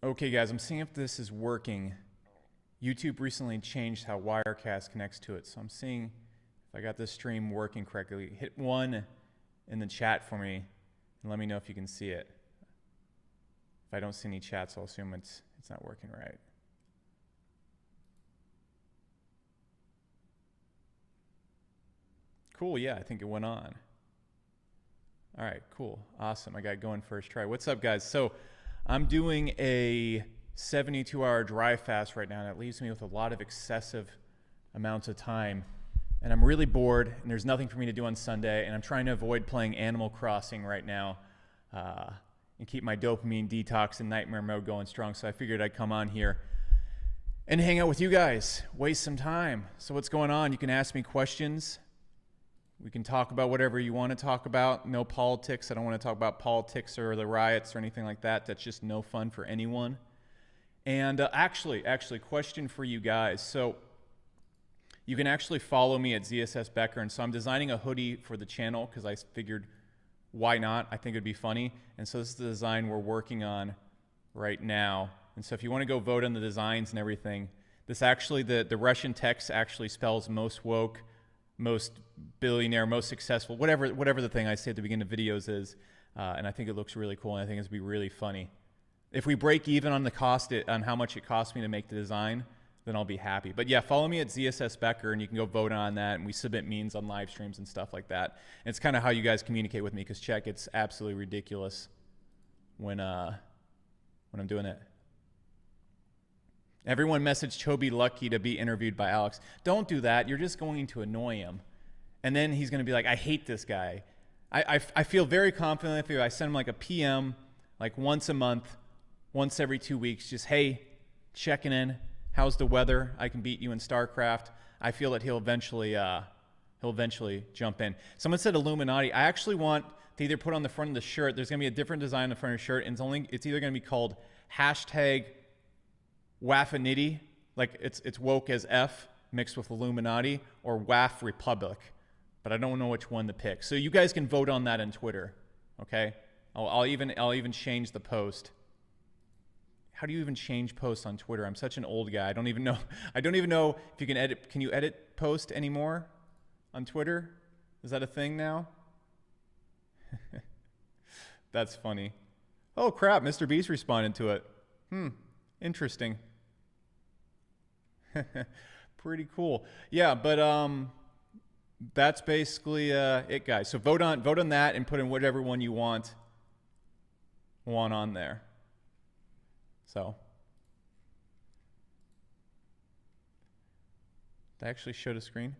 Okay, guys, I'm seeing if this is working. YouTube recently changed how Wirecast connects to it, so I'm seeing if I got this stream working correctly. Hit 1 in the chat for me, and let me know if you can see it. If I don't see any chats, I'll assume it's not working right. Cool, yeah, I think it went on. All right, cool, awesome. I got it going first try. What's up, guys? So I'm doing a 72-hour dry fast right now, and it leaves me with a lot of excessive amounts of time. And I'm really bored, and there's nothing for me to do on Sunday, and I'm trying to avoid playing Animal Crossing right now and keep my dopamine detox and nightmare mode going strong. So I figured I'd come on here and hang out with you guys, waste some time. So what's going on? You can ask me questions. We can talk about whatever you want to talk about. No politics. I don't want to talk about politics or the riots or anything like that. That's just no fun for anyone. And actually, question for you guys. So you can actually follow me at ZSS Becker. And so I'm designing a hoodie for the channel because I figured, why not? I think it'd be funny. And so this is the design we're working on right now. And so if you want to go vote on the designs and everything, this actually, the Russian text actually spells most woke, most billionaire, most successful, whatever the thing I say at the beginning of videos is. And I think it looks really cool, and I think it's going to be really funny. If we break even on the cost, on how much it costs me to make the design, then I'll be happy. But yeah, follow me at ZSS Becker, and you can go vote on that, and we submit memes on live streams and stuff like that. And it's kind of how you guys communicate with me, because check, it's absolutely ridiculous when I'm doing it. Everyone messaged Chobi Lucky to be interviewed by Alex. Don't do that. You're just going to annoy him. And then he's going to be like, I hate this guy. I feel very confident if I send him like a PM, like once a month, once every 2 weeks, just, hey, checking in. How's the weather? I can beat you in StarCraft. I feel that he'll eventually jump in. Someone said Illuminati. I actually want to either put on the front of the shirt. There's going to be a different design on the front of the shirt, and it's either going to be called hashtag Waffinity, like it's woke as F mixed with Illuminati, or WAF Republic, but I don't know which one to pick. So you guys can vote on that on Twitter, okay? I'll even change the post. How do you even change posts on Twitter? I'm such an old guy. I don't even know if you can edit. Can you edit post anymore on Twitter? Is that a thing now? That's funny. Oh crap, Mr. Beast responded to it. Interesting. Pretty cool. Yeah, but that's basically it, guys. So vote on that and put in whatever one you want on there. So that actually showed a screen.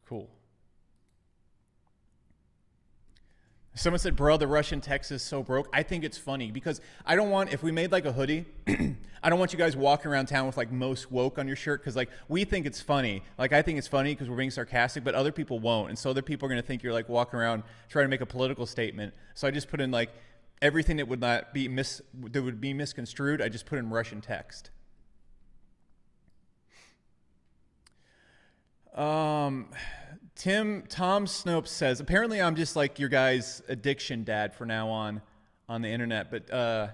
Cool. Someone said, bro, the Russian text is so broke. I think it's funny because I don't want, if we made like a hoodie, I don't want you guys walking around town with like most woke on your shirt because like we think it's funny. Like I think it's funny because we're being sarcastic, but other people won't. And so other people are going to think you're like walking around trying to make a political statement. So I just put in like everything that would not be misconstrued. I just put in Russian text. Tom Snopes says, apparently I'm just like your guys' addiction dad for now on the internet. But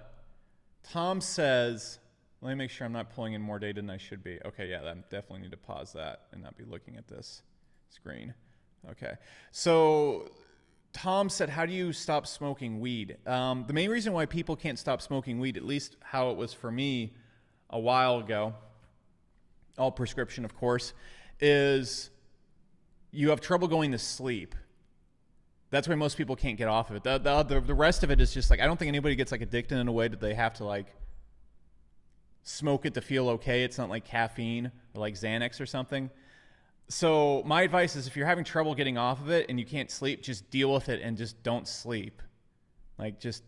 Tom says, let me make sure I'm not pulling in more data than I should be. Okay, yeah, I definitely need to pause that and not be looking at this screen. Okay, so Tom said, how do you stop smoking weed? The main reason why people can't stop smoking weed, at least how it was for me a while ago, all prescription of course, is you have trouble going to sleep. That's why most people can't get off of it. The rest of it is just like, I don't think anybody gets like addicted in a way that they have to like smoke it to feel okay. It's not like caffeine or like Xanax or something. So my advice is if you're having trouble getting off of it and you can't sleep, just deal with it and just don't sleep. Like just,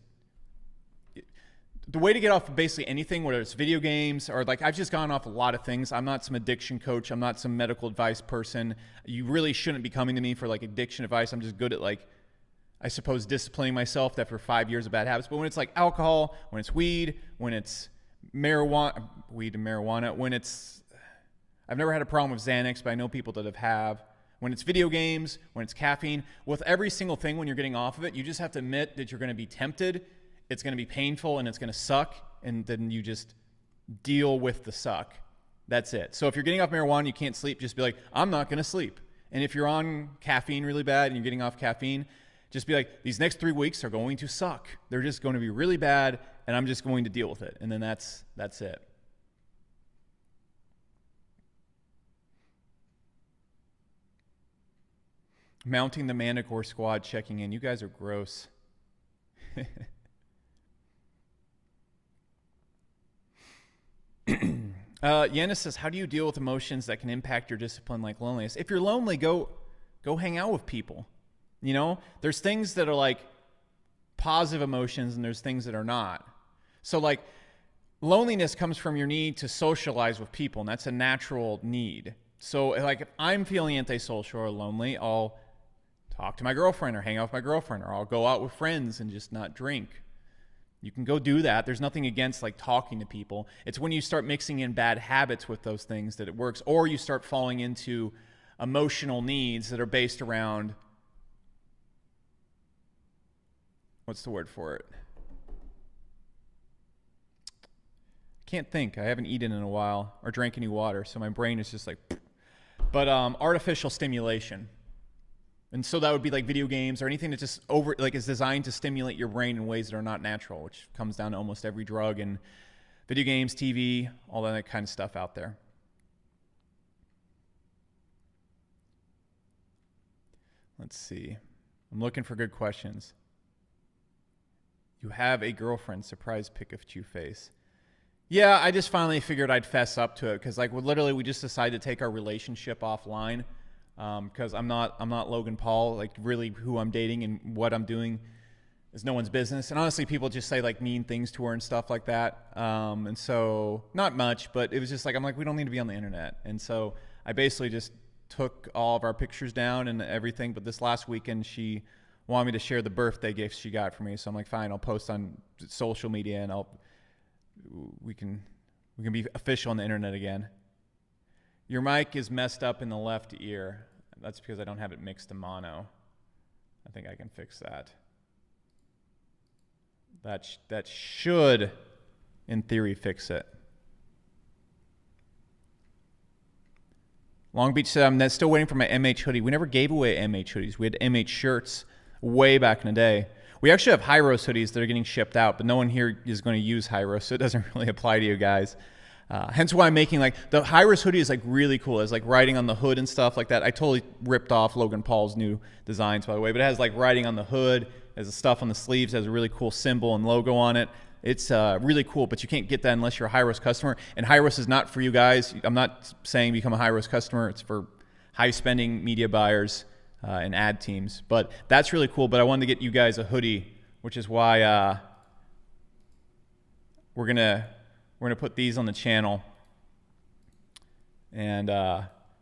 the way to get off of basically anything, whether it's video games or like I've just gone off a lot of things. I'm not some addiction coach. I'm not some medical advice person. You really shouldn't be coming to me for like addiction advice. I'm just good at like, I suppose, disciplining myself after 5 years of bad habits. But when it's like alcohol, when it's weed, when it's marijuana, when it's, I've never had a problem with Xanax, but I know people that have. When it's video games, when it's caffeine, with every single thing when you're getting off of it, you just have to admit that you're going to be tempted. It's going to be painful and it's going to suck and then you just deal with the suck. That's it. So if you're getting off marijuana, you can't sleep, just be like, I'm not going to sleep. And if you're on caffeine really bad and you're getting off caffeine, just be like, these next 3 weeks are going to suck. They're just going to be really bad, and I'm just going to deal with it. And then that's it. Mounting the Manticore Squad checking in. You guys are gross. Yanis says, how do you deal with emotions that can impact your discipline like loneliness? If you're lonely, go hang out with people. You know, there's things that are like positive emotions and there's things that are not. So like loneliness comes from your need to socialize with people, and that's a natural need. So like if I'm feeling antisocial or lonely, I'll talk to my girlfriend or hang out with my girlfriend, or I'll go out with friends and just not drink. You can go do that. There's nothing against like talking to people. It's when you start mixing in bad habits with those things that it works, or you start falling into emotional needs that are based around, what's the word for it? Can't think. I haven't eaten in a while or drank any water, so my brain is just like, but artificial stimulation. And so that would be like video games or anything that just is designed to stimulate your brain in ways that are not natural, which comes down to almost every drug and video games, TV, all that kind of stuff out there. Let's see. I'm looking for good questions. You have a girlfriend, surprise Pikachu face. Yeah, I just finally figured I'd fess up to it because like we just decided to take our relationship offline. Because I'm not Logan Paul. Like really who I'm dating and what I'm doing is no one's business. And honestly, people just say like mean things to her and stuff like that. And so not much, but it was just like, I'm like, we don't need to be on the internet. And so I basically just took all of our pictures down and everything. But this last weekend, she wanted me to share the birthday gifts she got for me. So I'm like, fine, I'll post on social media and we can be official on the internet again. Your mic is messed up in the left ear. That's because I don't have it mixed to mono. I think I can fix that. That should, in theory, fix it. Long Beach said, I'm still waiting for my MH hoodie. We never gave away MH hoodies. We had MH shirts way back in the day. We actually have Hyros hoodies that are getting shipped out, but no one here is going to use Hyros, so it doesn't really apply to you guys. Hence why I'm making like the Hyros hoodie is like really cool. It's like writing on the hood and stuff like that. I totally ripped off Logan Paul's new designs, by the way, but it has like writing on the hood, has the stuff on the sleeves, has a really cool symbol and logo on it. It's really cool, but you can't get that unless you're a Hyros customer. And Hyros is not for you guys. I'm not saying become a Hyros customer. It's for high spending media buyers and ad teams. But that's really cool. But I wanted to get you guys a hoodie, which is why we're gonna put these on the channel and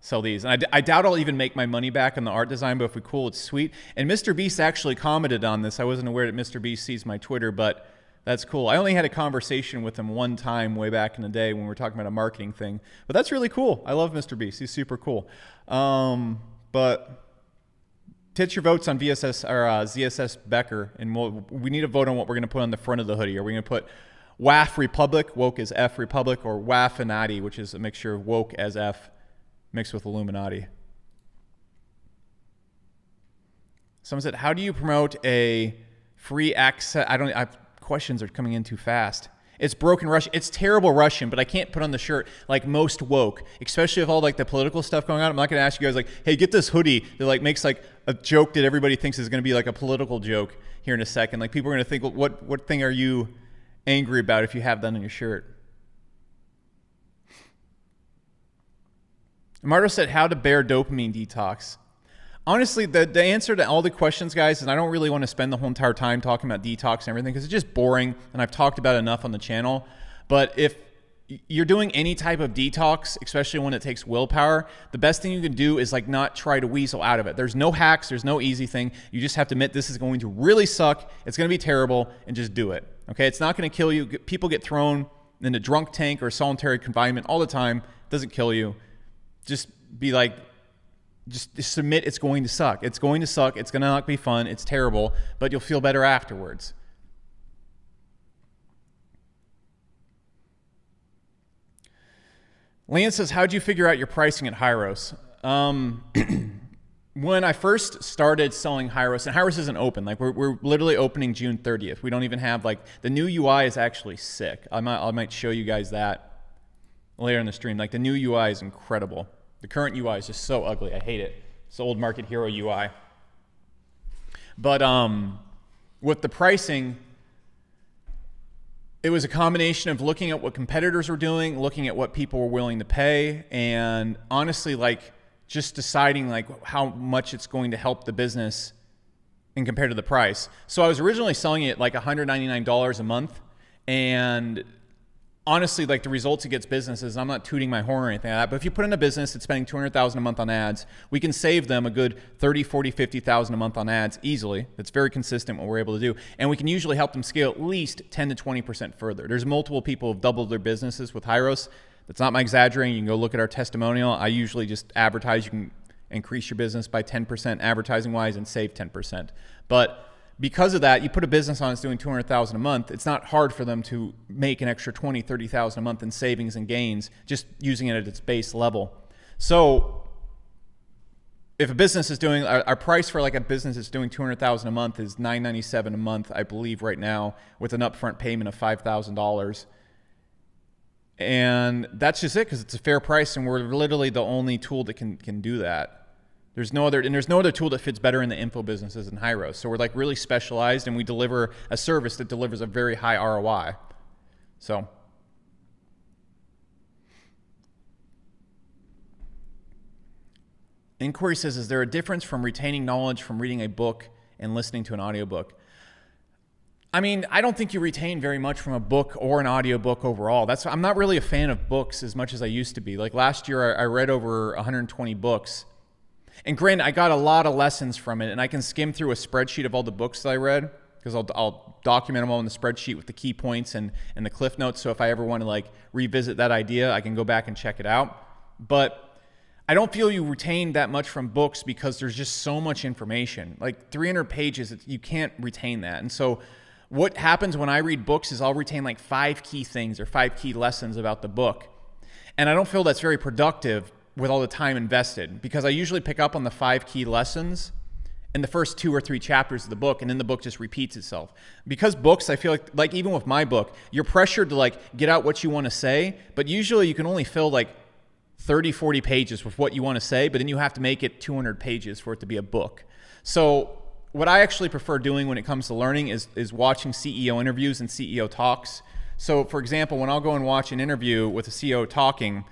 sell these. And I doubt I'll even make my money back on the art design, but if we cool, it's sweet. And Mr. Beast actually commented on this. I wasn't aware that Mr. Beast sees my Twitter, but that's cool. I only had a conversation with him one time way back in the day when we were talking about a marketing thing. But that's really cool. I love Mr. Beast. He's super cool. But pitch your votes on VSS or ZSS Becker, and we need to vote on what we're going to put on the front of the hoodie. Are we going to put WAF Republic, woke as F Republic, or WAFinati, which is a mixture of woke as F mixed with Illuminati? Someone said, how do you promote a free access? Questions are coming in too fast. It's broken Russian. It's terrible Russian, but I can't put on the shirt like most woke, especially with all like the political stuff going on. I'm not going to ask you guys like, hey, get this hoodie that like makes like a joke that everybody thinks is going to be like a political joke here in a second. Like people are going to think, well, what thing are you angry about if you have that on your shirt? Marto said, how to bear dopamine detox. Honestly, the answer to all the questions, guys, and I don't really want to spend the whole entire time talking about detox and everything because it's just boring, and I've talked about it enough on the channel. But if you're doing any type of detox, especially when it takes willpower, the best thing you can do is like not try to weasel out of it. There's no hacks. There's no easy thing. You just have to admit this is going to really suck. It's going to be terrible, and just do it. Okay? It's not going to kill you. People get thrown in a drunk tank or solitary confinement all the time. It doesn't kill you. Just be like, just submit it's going to suck. It's going to suck. It's going to not be fun. It's terrible, but you'll feel better afterwards. Lance says, how'd you figure out your pricing at Hyros? When I first started selling Hyros, and Hyros isn't open, like we're literally opening June 30th. We don't even have, like, the new UI is actually sick. I might show you guys that later in the stream. Like, the new UI is incredible. The current UI is just so ugly. I hate it. It's the old Market Hero UI. But with the pricing, it was a combination of looking at what competitors were doing, looking at what people were willing to pay, and honestly, like, just deciding like how much it's going to help the business and compared to the price. So I was originally selling it like $199 a month, and honestly, like, the results it gets businesses, I'm not tooting my horn or anything like that, but if you put in a business that's spending $200,000 a month on ads, we can save them a good $30, $40, $50,000 a month on ads easily. That's very consistent what we're able to do. And we can usually help them scale at least 10 to 20% further. There's multiple people who have doubled their businesses with Hyros. That's not my exaggerating. You can go look at our testimonial. I usually just advertise. You can increase your business by 10% advertising wise and save 10%. But because of that, you put a business on that's doing $200,000 a month, it's not hard for them to make an extra $20,000, $30,000 a month in savings and gains just using it at its base level. So if a business is doing, our price for like a business that's doing $200,000 a month is $997 a month, I believe right now, with an upfront payment of $5,000. And that's just it, because it's a fair price, and we're literally the only tool that can do that. There's no other tool that fits better in the info businesses than Hyros. So we're like really specialized, and we deliver a service that delivers a very high ROI. So Inquiry says, is there a difference from retaining knowledge from reading a book and listening to an audiobook? I mean, I don't think you retain very much from a book or an audiobook overall. I'm not really a fan of books as much as I used to be. Like last year, I read over 120 books. And granted, I got a lot of lessons from it, and I can skim through a spreadsheet of all the books that I read, because I'll document them all in the spreadsheet with the key points and the cliff notes. So if I ever want to like revisit that idea, I can go back and check it out. But I don't feel you retain that much from books because there's just so much information. Like 300 pages, you can't retain that. And so what happens when I read books is I'll retain like 5 key things or 5 key lessons about the book. And I don't feel that's very productive with all the time invested, because I usually pick up on the 5 key lessons in the first 2 or 3 chapters of the book, and then the book just repeats itself. Because books, I feel like even with my book, you're pressured to like get out what you want to say, but usually you can only fill like 30, 40 pages with what you want to say, but then you have to make it 200 pages for it to be a book. So what I actually prefer doing when it comes to learning is watching CEO interviews and CEO talks. So for example, when I'll go and watch an interview with a CEO talking,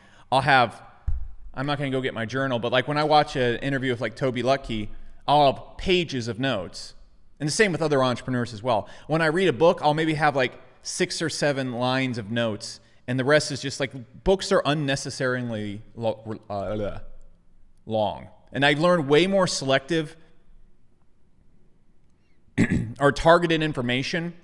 I'm not going to go get my journal, but like when I watch an interview with like Toby Lucky, I'll have pages of notes. And the same with other entrepreneurs as well. When I read a book, I'll maybe have like 6 or 7 lines of notes, and the rest is just like, books are unnecessarily long. And I learned way more selective or targeted information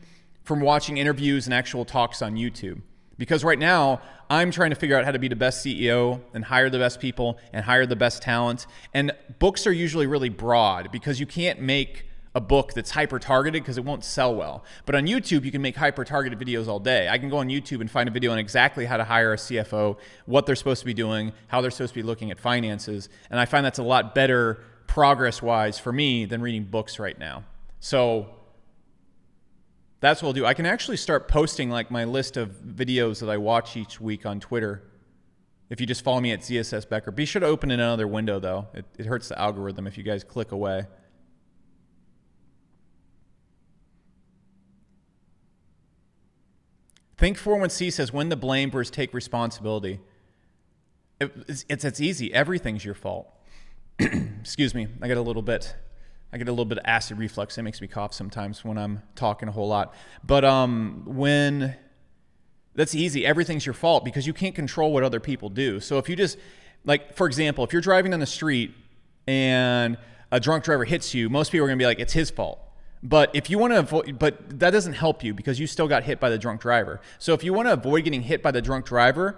from watching interviews and actual talks on YouTube. Because right now, I'm trying to figure out how to be the best CEO and hire the best people and hire the best talent. And books are usually really broad because you can't make a book that's hyper-targeted because it won't sell well. But on YouTube, you can make hyper-targeted videos all day. I can go on YouTube and find a video on exactly how to hire a CFO, what they're supposed to be doing, how they're supposed to be looking at finances. And I find that's a lot better progress-wise for me than reading books right now. So that's what I'll do. I can actually start posting like my list of videos that I watch each week on Twitter. If you just follow me at ZSS Becker. Be sure to open in another window though. It hurts the algorithm if you guys click away. Think411C says, when the blame versus take responsibility. It's easy. Everything's your fault. Excuse me. I get a little bit of acid reflux. It makes me cough sometimes when I'm talking a whole lot. But that's easy. Everything's your fault because you can't control what other people do. So if you just, like, for example, if you're driving down the street and a drunk driver hits you, most people are going to be like, it's his fault. But if you want to avoid, but that doesn't help you because you still got hit by the drunk driver. So if you want to avoid getting hit by the drunk driver,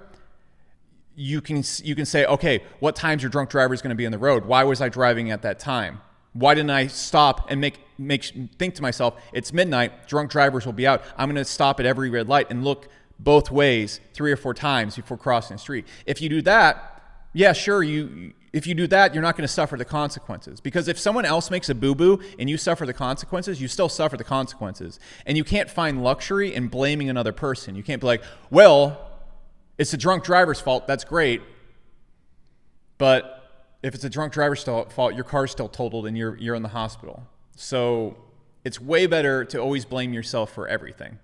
you can say, okay, what time's your drunk driver is going to be on the road? Why was I driving at that time? Why didn't I stop and think to myself, it's midnight, drunk drivers will be out. I'm going to stop at every red light and look both ways 3 or 4 times before crossing the street. If you do that, yeah, sure, if you do that, you're not going to suffer the consequences. Because if someone else makes a boo-boo and you suffer the consequences, you still suffer the consequences. And you can't find luxury in blaming another person. You can't be like, well, it's a drunk driver's fault. That's great. But if it's a drunk driver's fault, your car's still totaled and you're in the hospital. So it's way better to always blame yourself for everything.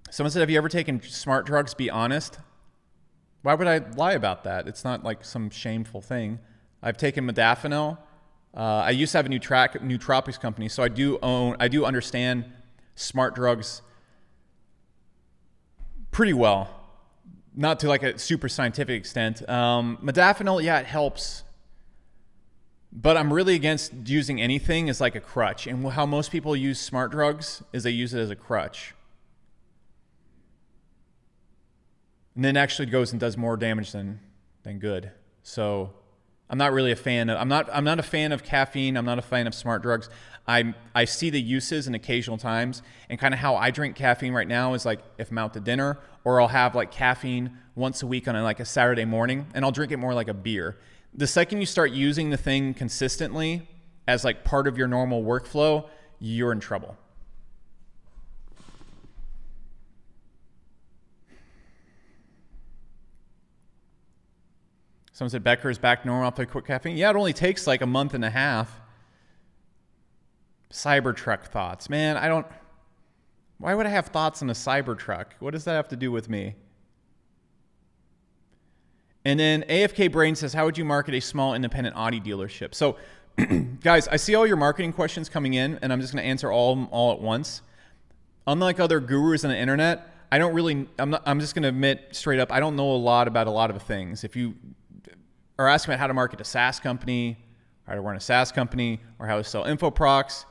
Someone said, have you ever taken smart drugs? Be honest. Why would I lie about that? It's not like some shameful thing. I've taken modafinil. I used to have a Nootropics company, so I do understand smart drugs pretty well. Not to like a super scientific extent. Modafinil, yeah, it helps. But I'm really against using anything as like a crutch. And how most people use smart drugs is they use it as a crutch. And then actually goes and does more damage than good. So I'm not really a fan of, I'm not a fan of caffeine. I'm not a fan of smart drugs. I see the uses in occasional times, and kind of how I drink caffeine right now is like if I'm out to dinner, or I'll have like caffeine once a week on like a Saturday morning, and I'll drink it more like a beer. The second you start using the thing consistently as like part of your normal workflow, you're in trouble. Someone said Becker is back normal after quit caffeine. Yeah, it only takes like a month and a half. Cybertruck thoughts. Man, why would I have thoughts on a Cybertruck? What does that have to do with me? And then AFK Brain says, how would you market a small independent Audi dealership? So guys, I see all your marketing questions coming in, and I'm just going to answer all at once. Unlike other gurus on the internet, I'm just going to admit straight up, I don't know a lot about a lot of things. If you are asking about how to market a SaaS company, how to run a SaaS company, or how to sell infoprocs,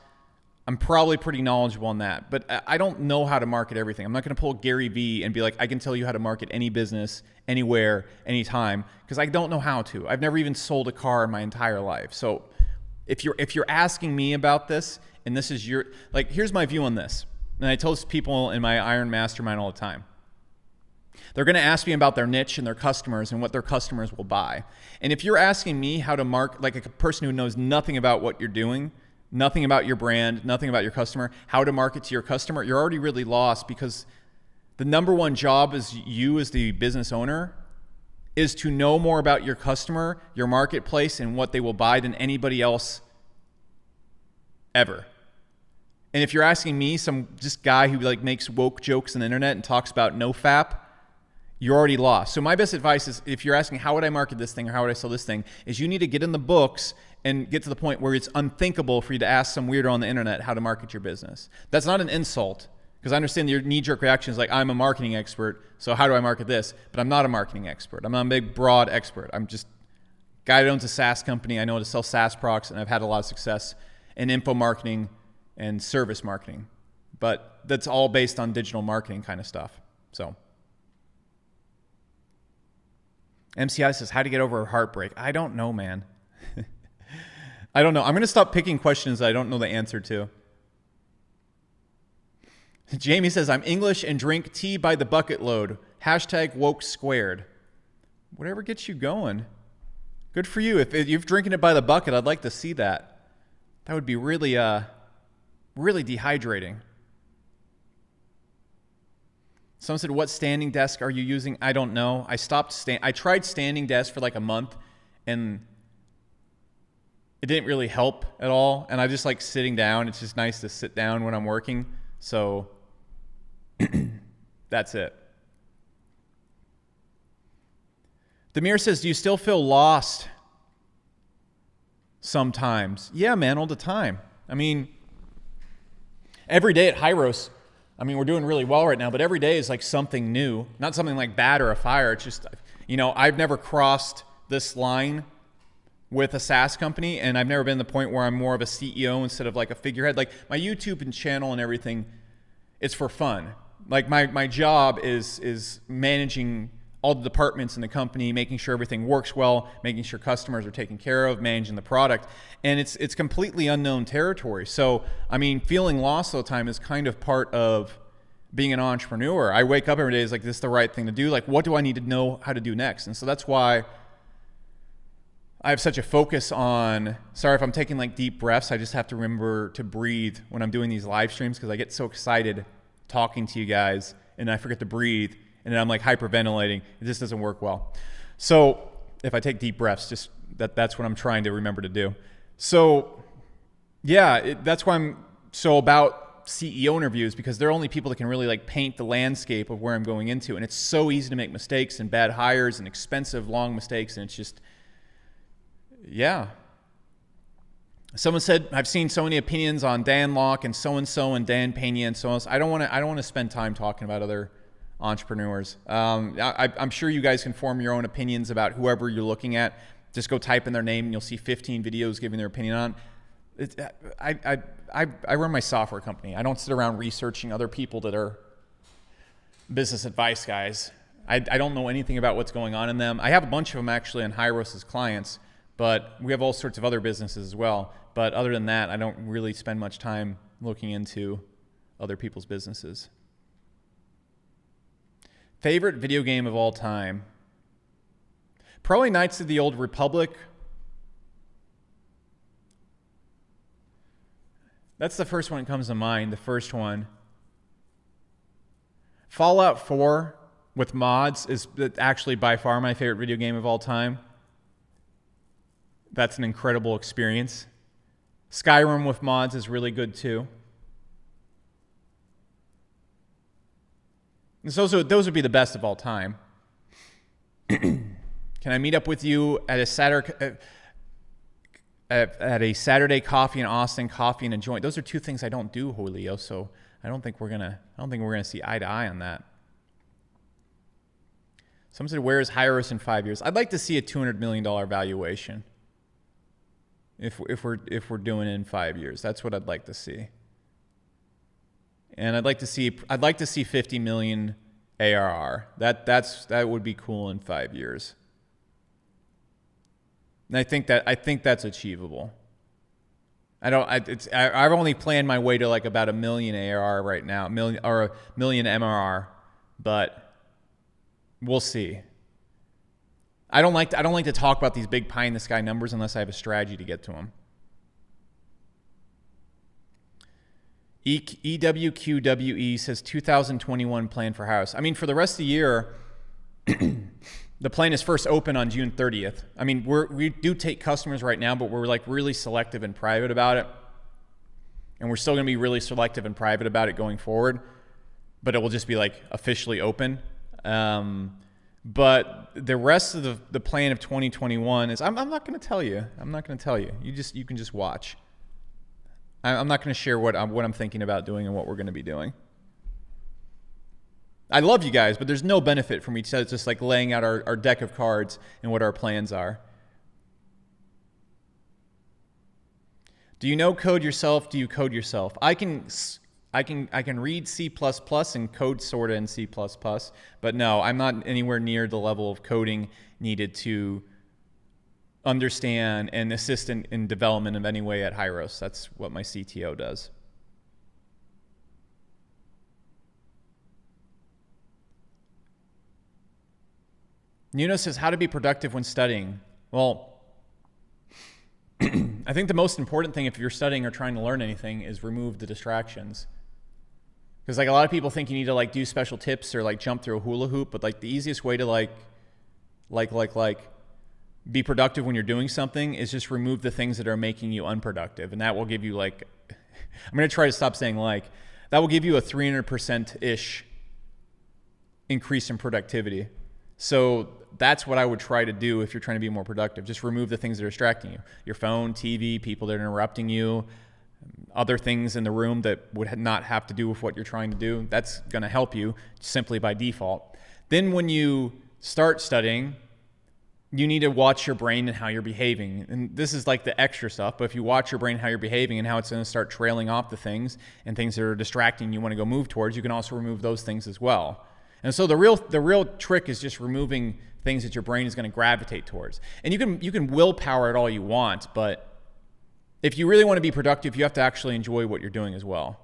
I'm probably pretty knowledgeable on that. But I don't know how to market everything. I'm not going to pull Gary Vee and be like, I can tell you how to market any business, anywhere, anytime, because I don't know how to. I've never even sold a car in my entire life. So if you're asking me about this, and this is here's my view on this. And I tell this people in my Iron Mastermind all the time. They're going to ask me about their niche and their customers and what their customers will buy. And if you're asking me how to market, like a person who knows nothing about what you're doing, nothing about your brand, nothing about your customer, how to market to your customer, you're already really lost, because the number one job as you as the business owner is to know more about your customer, your marketplace, and what they will buy than anybody else ever. And if you're asking me, some just guy who like makes woke jokes on the internet and talks about NoFap, you're already lost. So my best advice is, if you're asking how would I market this thing or how would I sell this thing, is you need to get in the books and get to the point where it's unthinkable for you to ask some weirdo on the internet how to market your business. That's not an insult, because I understand your knee-jerk reaction is like, I'm a marketing expert, so how do I market this? But I'm not a marketing expert. I'm not a big, broad expert. I'm just a guy that owns a SaaS company. I know how to sell SaaS products, and I've had a lot of success in info marketing and service marketing. But that's all based on digital marketing kind of stuff. So MCI says, how to get over a heartbreak? I don't know, man. I don't know. I'm going to stop picking questions that I don't know the answer to. Jamie says, I'm English and drink tea by the bucket load. Hashtag woke squared. Whatever gets you going. Good for you. If you're drinking it by the bucket, I'd like to see that. That would be really dehydrating. Someone said, what standing desk are you using? I don't know. I tried standing desk for like a month, and it didn't really help at all. And I just like sitting down. It's just nice to sit down when I'm working. So that's it. Demir says, do you still feel lost sometimes? Yeah, man, all the time. I mean, every day at Hyros, we're doing really well right now, but every day is like something new. Not something like bad or a fire. It's just, I've never crossed this line with a SaaS company, and I've never been to the point where I'm more of a CEO instead of like a figurehead. Like my YouTube and channel and everything, it's for fun. Like my job is managing all the departments in the company, making sure everything works well, making sure customers are taken care of, managing the product. And it's completely unknown territory. So, I mean, feeling lost all the time is kind of part of being an entrepreneur. I wake up every day, is like, this is the right thing to do. Like, what do I need to know how to do next? And so that's why I have such a focus on, sorry if I'm taking like deep breaths, I just have to remember to breathe when I'm doing these live streams, because I get so excited talking to you guys and I forget to breathe, and then I'm like hyperventilating. It just doesn't work well. So if I take deep breaths, just that's what I'm trying to remember to do. So yeah, that's why I'm so about CEO interviews, because they're only people that can really like paint the landscape of where I'm going into. And it's so easy to make mistakes and bad hires and expensive long mistakes. And it's just, yeah. Someone said, I've seen so many opinions on Dan Locke and so and Dan Pena and so on. I don't want to spend time talking about other entrepreneurs. I'm sure you guys can form your own opinions about whoever you're looking at. Just go type in their name and you'll see 15 videos giving their opinion on. I run my software company. I don't sit around researching other people that are business advice guys. I don't know anything about what's going on in them. I have a bunch of them actually on Hyros as clients, but we have all sorts of other businesses as well. But other than that, I don't really spend much time looking into other people's businesses. Favorite video game of all time? Probably Knights of the Old Republic. That's the first one that comes to mind, the first one. Fallout 4 with mods is actually by far my favorite video game of all time. That's an incredible experience. Skyrim with mods is really good too. And so those would be the best of all time. Can I meet up with you at a Saturday coffee in Austin, coffee and a joint? Those are two things I don't do, Julio. So I don't think we're gonna see eye to eye on that. Someone said, "Where is Hyros in 5 years?" I'd like to see a $200 million valuation. If we're doing it in 5 years, that's what I'd like to see. And I'd like to see 50 million ARR. That would be cool in 5 years. And I think that's achievable. I've only planned my way to like about 1 million ARR right now, 1 million MRR, but we'll see. I don't like to talk about these big pie in the sky numbers unless I have a strategy to get to them. EWQWE says 2021 plan for house. I mean, for the rest of the year, the plan is first open on June 30th. I mean, we do take customers right now, but we're like really selective and private about it. And we're still going to be really selective and private about it going forward, but it will just be like officially open. But the rest of the plan of 2021 is, I'm not going to tell you. I'm not going to tell you. You can just watch. I'm not going to share what I'm thinking about doing and what we're going to be doing. I love you guys, but there's no benefit from me just like laying out our deck of cards and what our plans are. Do you know code yourself? Do you code yourself? I can read C++ and code sorta in C++, but no, I'm not anywhere near the level of coding needed to understand and assist in development of any way at Hyros. That's what my CTO does. Nuno says, how to be productive when studying? Well, I think the most important thing if you're studying or trying to learn anything is remove the distractions. Because like a lot of people think you need to like do special tips or like jump through a hula hoop, but like the easiest way to like be productive when you're doing something is just remove the things that are making you unproductive. And that will give you like, I'm going to try to stop saying like, that will give you a 300%-ish increase in productivity. So that's what I would try to do if you're trying to be more productive. Just remove the things that are distracting you. Your phone, TV, people that are interrupting you, other things in the room that would not have to do with what you're trying to do. That's going to help you simply by default. Then when you start studying, you need to watch your brain and how you're behaving. And this is like the extra stuff, but if you watch your brain, how you're behaving and how it's going to start trailing off the things and things that are distracting you want to go move towards, you can also remove those things as well. And so the real trick is just removing things that your brain is going to gravitate towards. And you can willpower it all you want, but if you really want to be productive, you have to actually enjoy what you're doing as well.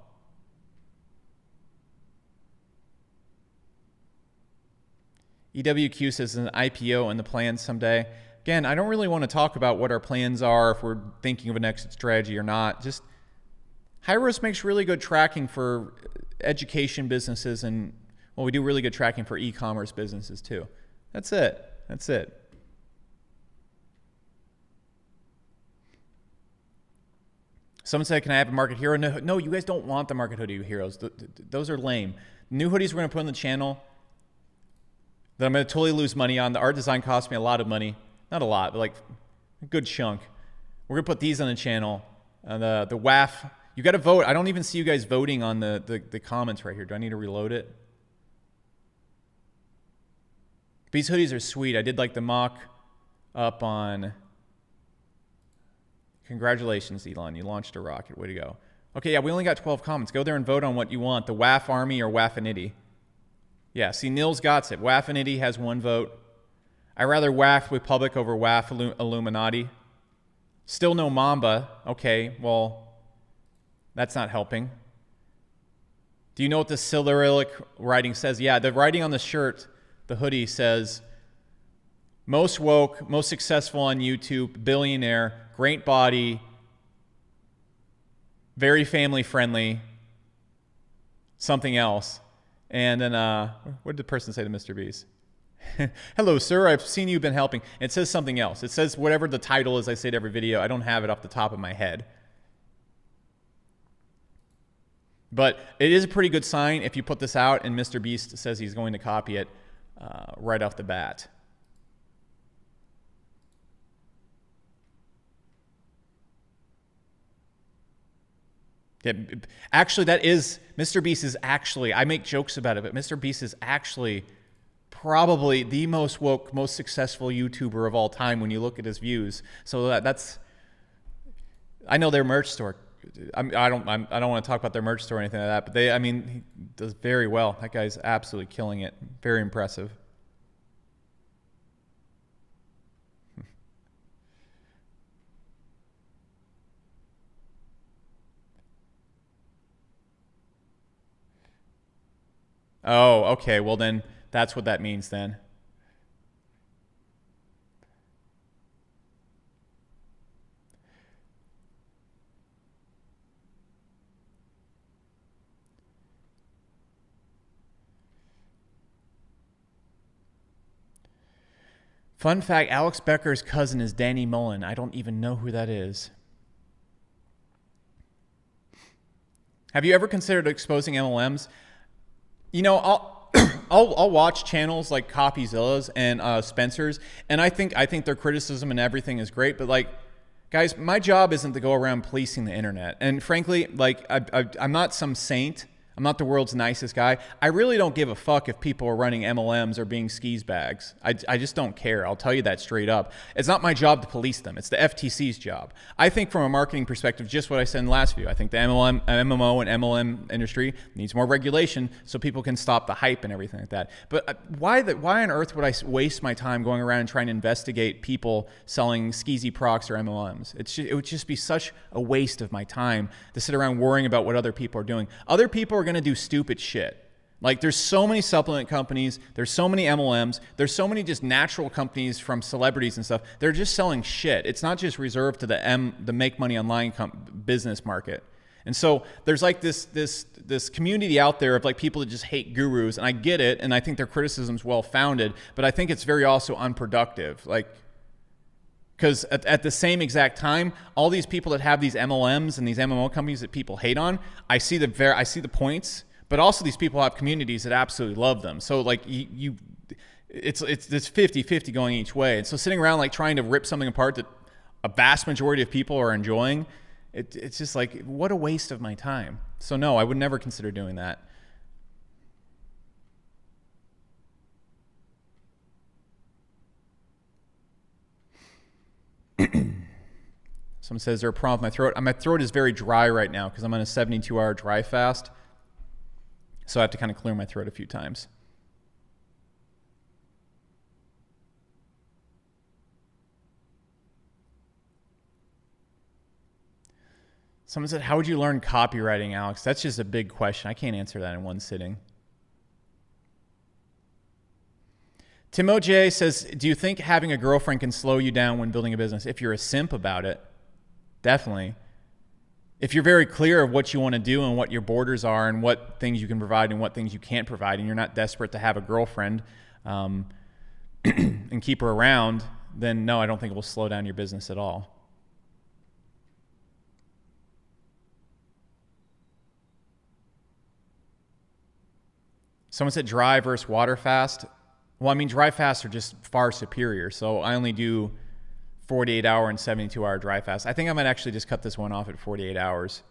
EWQ says an IPO and the plans someday. Again, I don't really want to talk about what our plans are, if we're thinking of an exit strategy or not. Just Hyros makes really good tracking for education businesses, and well, we do really good tracking for e-commerce businesses too. That's it. That's it. Someone said, can I have a Market Hero? No, you guys don't want the Market Hoodie Heroes. Those are lame. New hoodies we're going to put on the channel that I'm going to totally lose money on. The art design cost me a lot of money. Not a lot, but like a good chunk. We're going to put these on the channel. The WAF, you got to vote. I don't even see you guys voting on the comments right here. Do I need to reload it? These hoodies are sweet. I did like the mock up on... Congratulations, Elon. You launched a rocket. Way to go. Okay, yeah, we only got 12 comments. Go there and vote on what you want. The WAF Army or WAFinity. Yeah, see, Nils got it. WAFinity has 1 vote. I rather WAF Republic over WAF Illuminati. Still no Mamba. Okay, well, that's not helping. Do you know what the Cyrillic writing says? Yeah, the writing on the shirt, the hoodie says, most woke, most successful on YouTube, billionaire, great body, very family friendly, something else. And then, what did the person say to Mr. Beast? Hello, sir. I've seen you've been helping. It says something else. It says whatever the title is I say to every video. I don't have it off the top of my head. But it is a pretty good sign if you put this out and Mr. Beast says he's going to copy it right off the bat. Yeah, actually, that is, Mr. Beast is actually, I make jokes about it, but Mr. Beast is actually probably the most woke, most successful YouTuber of all time when you look at his views. So that's, I know their merch store. I don't want to talk about their merch store or anything like that, but I mean, he does very well. That guy's absolutely killing it. Very impressive. Oh, okay. Well, then that's what that means then. Fun fact, Alex Becker's cousin is Danny Mullen. I don't even know who that is. Have you ever considered exposing MLMs? You know, I'll watch channels like CopyZilla's and Spencer's, and I think their criticism and everything is great. But like, guys, my job isn't to go around policing the internet. And frankly, like, I'm not some saint. I'm not the world's nicest guy. I really don't give a fuck if people are running MLMs or being skis bags. I just don't care. I'll tell you that straight up. It's not my job to police them. It's the FTC's job. I think from a marketing perspective, just what I said in the last video, I think the MMO and MLM industry needs more regulation so people can stop the hype and everything like that. But why on earth would I waste my time going around and trying to investigate people selling skeezy procs or MLMs? It would just be such a waste of my time to sit around worrying about what other people are doing. Other people are going to do stupid shit. Like, there's so many supplement companies, there's so many MLMs, there's so many just natural companies from celebrities and stuff. They're just selling shit. It's not just reserved to the make money online business market. And so there's like this community out there of like people that just hate gurus, and I get it, and I think their criticism's well founded, but I think it's very also unproductive. Like, because at the same exact time, all these people that have these MLMs and these MMO companies that people hate on, I see the points, but also these people have communities that absolutely love them. So like it's 50-50 going each way. And so sitting around like trying to rip something apart that a vast majority of people are enjoying, it's just like, what a waste of my time. So no, I would never consider doing that. Someone says, is there a problem with my throat? My throat is very dry right now because I'm on a 72-hour dry fast. So I have to kind of clear my throat a few times. Someone said, how would you learn copywriting, Alex? That's just a big question. I can't answer that in one sitting. Timo J says, do you think having a girlfriend can slow you down when building a business? If you're a simp about it, definitely. If you're very clear of what you want to do and what your borders are and what things you can provide and what things you can't provide, and you're not desperate to have a girlfriend and keep her around, then no, I don't think it will slow down your business at all. Someone said dry versus water fast. Well, I mean, dry fasts are just far superior. So I only do 48-hour and 72-hour dry fast. I think I might actually just cut this one off at 48 hours.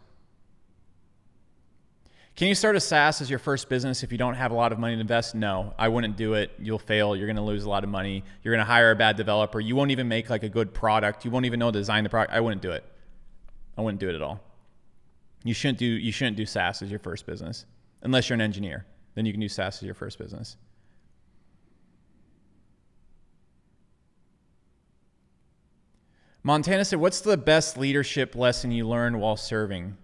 Can you start a SaaS as your first business if you don't have a lot of money to invest? No, I wouldn't do it. You'll fail. You're going to lose a lot of money. You're going to hire a bad developer. You won't even make like a good product. You won't even know how to design the product. I wouldn't do it. I wouldn't do it at all. You shouldn't do SaaS as your first business unless you're an engineer. Then you can do SaaS as your first business. Montana said, what's the best leadership lesson you learned while serving?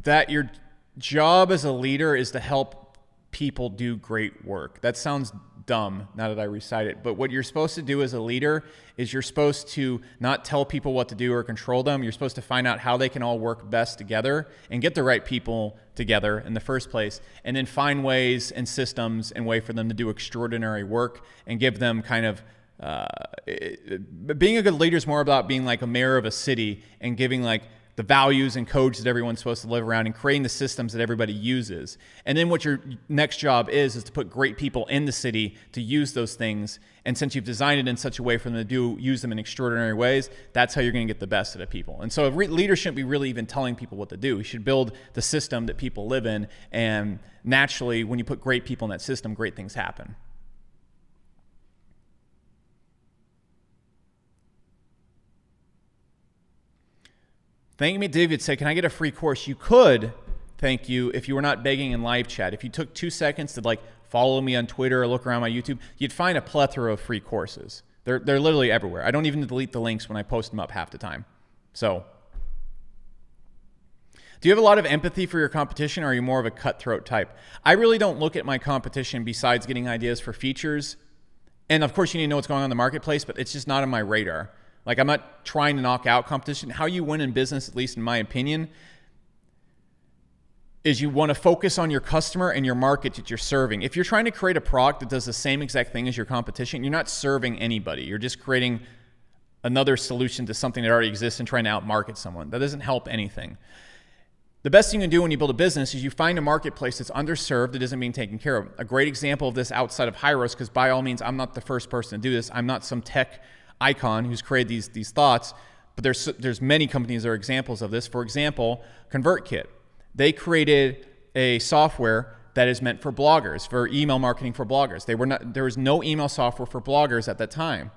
That your job as a leader is to help people do great work. That sounds dumb now that I recite it, but what you're supposed to do as a leader is you're supposed to not tell people what to do or control them. You're supposed to find out how they can all work best together and get the right people together in the first place, and then find ways and systems and way for them to do extraordinary work and give them kind of being a good leader is more about being like a mayor of a city and giving like the values and codes that everyone's supposed to live around and creating the systems that everybody uses. And then what your next job is to put great people in the city to use those things. And since you've designed it in such a way for them to use them in extraordinary ways, that's how you're going to get the best out of people. And so leaders shouldn't be really even telling people what to do. You should build the system that people live in. And naturally, when you put great people in that system, great things happen. Thank me, David said, can I get a free course? You could, thank you, if you were not begging in live chat. If you took 2 seconds to like follow me on Twitter or look around my YouTube, you'd find a plethora of free courses. They're literally everywhere. I don't even delete the links when I post them up half the time. So, do you have a lot of empathy for your competition, or are you more of a cutthroat type? I really don't look at my competition besides getting ideas for features. And of course, you need to know what's going on in the marketplace, but it's just not on my radar. Like, I'm not trying to knock out competition. How you win in business, at least in my opinion, is you want to focus on your customer and your market that you're serving. If you're trying to create a product that does the same exact thing as your competition, you're not serving anybody. You're just creating another solution to something that already exists and trying to outmarket someone. That doesn't help anything. The best thing you can do when you build a business is you find a marketplace that's underserved that isn't being taken care of. A great example of this outside of Hyros, because by all means, I'm not the first person to do this. I'm not some tech icon who's created these thoughts, but there's many companies that are examples of this. For example, ConvertKit. They created a software that is meant for bloggers, for email marketing for bloggers. There was no email software for bloggers at that time.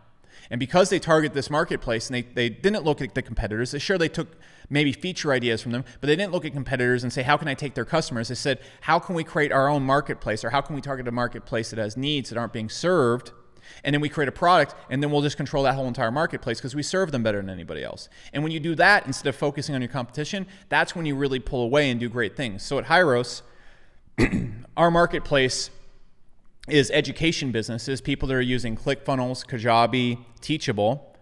And because they target this marketplace and they didn't look at the competitors, sure, they took maybe feature ideas from them, but they didn't look at competitors and say, how can I take their customers? They said, how can we create our own marketplace, or how can we target a marketplace that has needs that aren't being served? And then we create a product, and then we'll just control that whole entire marketplace because we serve them better than anybody else. And when you do that, instead of focusing on your competition, that's when you really pull away and do great things. So at Hyros, our marketplace is education businesses, people that are using ClickFunnels, Kajabi, Teachable,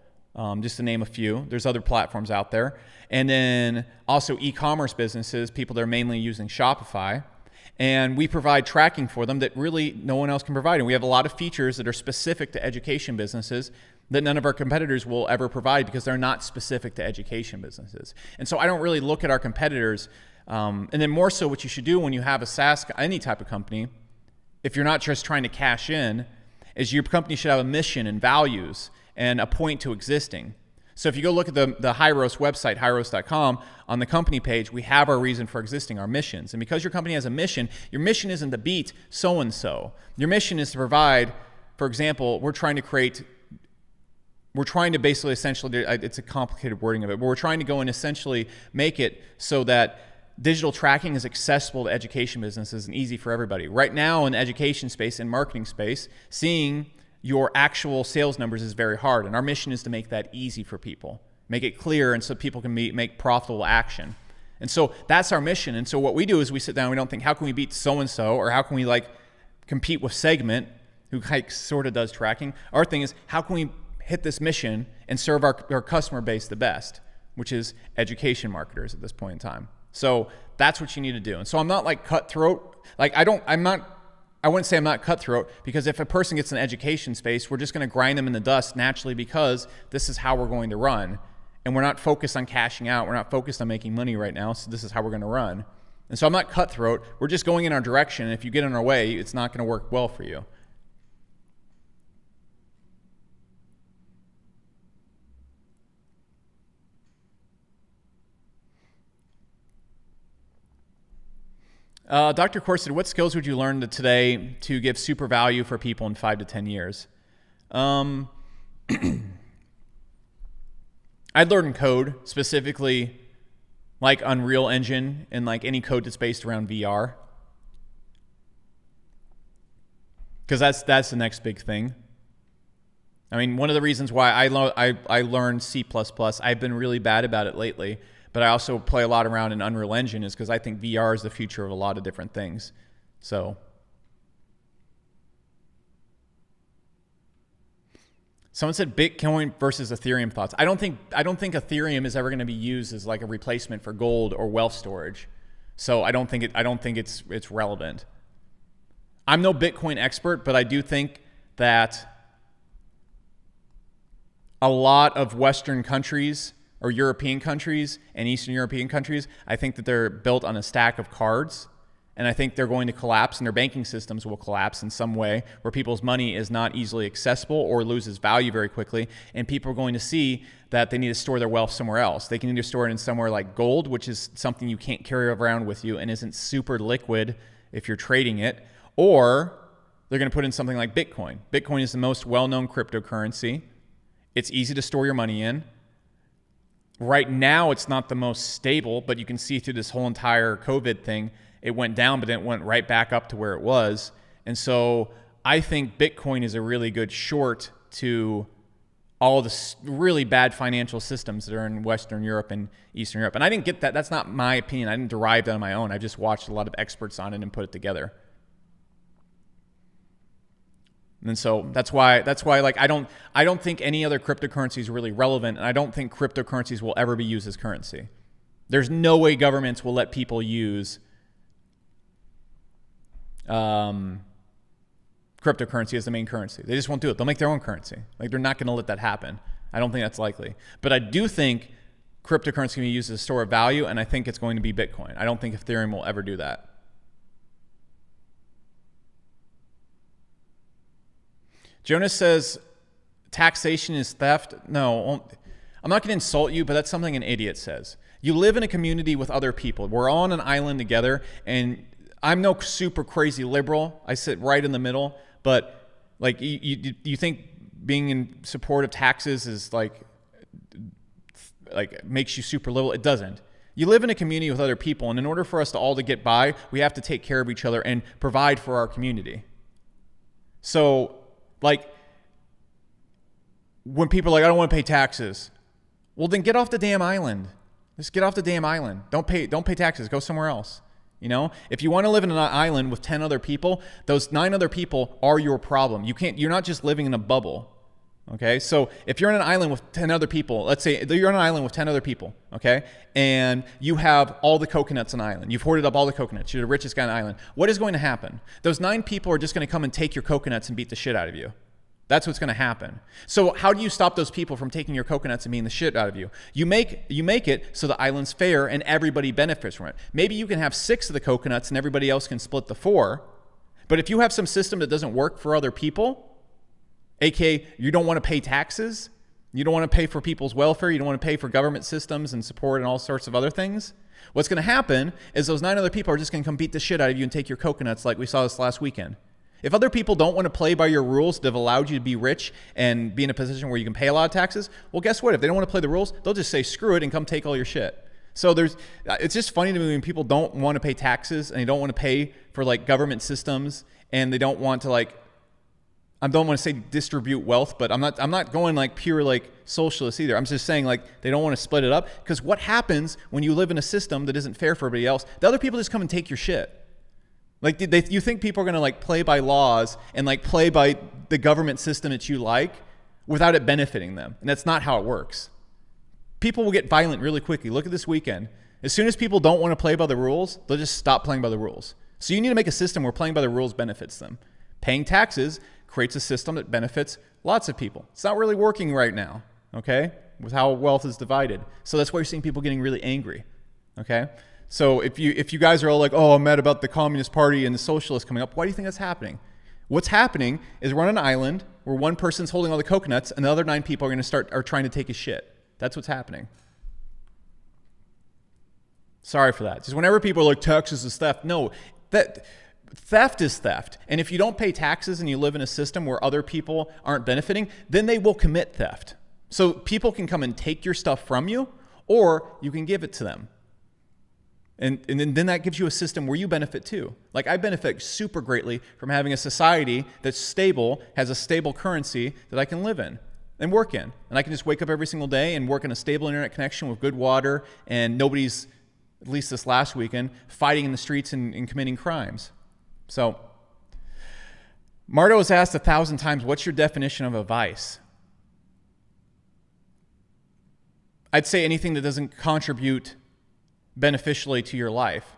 just to name a few. There's other platforms out there. And then also e-commerce businesses, people that are mainly using Shopify. And we provide tracking for them that really no one else can provide. And we have a lot of features that are specific to education businesses that none of our competitors will ever provide because they're not specific to education businesses. And so I don't really look at our competitors. And then more so what you should do when you have a SaaS, any type of company, if you're not just trying to cash in, is your company should have a mission and values and a point to existing. So if you go look at the Hyros website, hyros.com, on the company page, we have our reason for existing, our missions. And because your company has a mission, your mission isn't to beat so-and-so. Your mission is to provide, for example, we're trying to basically essentially, it's a complicated wording of it, but we're trying to go and essentially make it so that digital tracking is accessible to education businesses and easy for everybody. Right now in the education space and marketing space, seeing your actual sales numbers is very hard. And our mission is to make that easy for people. make it clear, and so people can make profitable action. And so that's our mission. And so what we do is we sit down, we don't think, how can we beat so-and-so, or how can we like compete with Segment, who like sort of does tracking. Our thing is, how can we hit this mission and serve our customer base the best, which is education marketers at this point in time. So that's what you need to do. And so I'm not like cutthroat. Like I wouldn't say I'm not cutthroat, because if a person gets an education space, we're just going to grind them in the dust naturally, because this is how we're going to run. And we're not focused on cashing out. We're not focused on making money right now. So this is how we're going to run. And so I'm not cutthroat. We're just going in our direction. And if you get in our way, it's not going to work well for you. Dr. Corsaid, what skills would you learn today to give super value for people in 5 to 10 years? I'd learn code, specifically like Unreal Engine and like any code that's based around VR. Because that's the next big thing. I mean, one of the reasons why I learned C++, I've been really bad about it lately, but I also play a lot around in Unreal Engine, is because I think VR is the future of a lot of different things. So someone said Bitcoin versus Ethereum thoughts. I don't think Ethereum is ever going to be used as like a replacement for gold or wealth storage. So I don't think it's relevant. I'm no Bitcoin expert, but I do think that a lot of Western countries or European countries and Eastern European countries, I think that they're built on a stack of cards, and I think they're going to collapse, and their banking systems will collapse in some way where people's money is not easily accessible or loses value very quickly, and people are going to see that they need to store their wealth somewhere else. They can either store it in somewhere like gold, which is something you can't carry around with you and isn't super liquid if you're trading it, or they're going to put in something like Bitcoin. Bitcoin is the most well-known cryptocurrency. It's easy to store your money in. Right now, it's not the most stable, but you can see through this whole entire COVID thing, it went down, but it went right back up to where it was. And so I think Bitcoin is a really good short to all the really bad financial systems that are in Western Europe and Eastern Europe. And I didn't get that. That's not my opinion. I didn't derive that on my own. I just watched a lot of experts on it and put it together. And so that's why like I don't think any other cryptocurrency is really relevant, and I don't think cryptocurrencies will ever be used as currency. There's no way governments will let people use cryptocurrency as the main currency. They just won't do it. They'll make their own currency. Like, they're not going to let that happen. I don't think that's likely. But I do think cryptocurrency can be used as a store of value, and I think it's going to be Bitcoin. I don't think Ethereum will ever do that. Jonas says, taxation is theft. No, I'm not going to insult you, but that's something an idiot says. You live in a community with other people. We're all on an island together, and I'm no super crazy liberal. I sit right in the middle, but like you think being in support of taxes is like makes you super liberal? It doesn't. You live in a community with other people, and in order for us to all to get by, we have to take care of each other and provide for our community. So, like, when people are like, I don't want to pay taxes. Well, then get off the damn island. Just get off the damn island. Don't pay taxes. Go somewhere else. You know, if you want to live in an island with 10 other people, those 9 other people are your problem. You're not just living in a bubble. Okay. So if you're on an island with 10 other people, let's say you're on an island with 10 other people. Okay. And you have all the coconuts on the island. You've hoarded up all the coconuts. You're the richest guy on the island. What is going to happen? Those 9 people are just going to come and take your coconuts and beat the shit out of you. That's what's going to happen. So how do you stop those people from taking your coconuts and beating the shit out of you? You make it so the island's fair and everybody benefits from it. Maybe you can have 6 of the coconuts and everybody else can split the 4. But if you have some system that doesn't work for other people, aka you don't want to pay taxes, you don't want to pay for people's welfare, you don't want to pay for government systems and support and all sorts of other things, what's going to happen is those 9 other people are just going to come beat the shit out of you and take your coconuts, like we saw this last weekend. If other people don't want to play by your rules that have allowed you to be rich and be in a position where you can pay a lot of taxes, well, guess what? If they don't want to play the rules, they'll just say, screw it, and come take all your shit. So it's just funny to me when people don't want to pay taxes and they don't want to pay for like government systems, and they don't want to like, I don't want to say distribute wealth, but I'm not going like pure like socialist either. I'm just saying like they don't want to split it up, because what happens when you live in a system that isn't fair for everybody else? The other people just come and take your shit. Like you think people are going to like play by laws and like play by the government system that you like without it benefiting them. And that's not how it works. People will get violent really quickly. Look at this weekend. As soon as people don't want to play by the rules, they'll just stop playing by the rules. So you need to make a system where playing by the rules benefits them. Paying taxes creates a system that benefits lots of people. It's not really working right now, okay, with how wealth is divided. So that's why you're seeing people getting really angry, okay? So if you guys are all like, oh, I'm mad about the Communist Party and the Socialists coming up, why do you think that's happening? What's happening is we're on an island where one person's holding all the coconuts and the other 9 people are trying to take his shit. That's what's happening. Sorry for that. Just whenever people are like, taxes is theft. No, theft is theft. And if you don't pay taxes and you live in a system where other people aren't benefiting, then they will commit theft. So people can come and take your stuff from you, or you can give it to them. And then that gives you a system where you benefit too. Like I benefit super greatly from having a society that's stable, has a stable currency that I can live in and work in. And I can just wake up every single day and work in a stable internet connection with good water, and nobody's, at least this last weekend, fighting in the streets and committing crimes. So Marto was asked 1,000 times, what's your definition of a vice? I'd say anything that doesn't contribute beneficially to your life.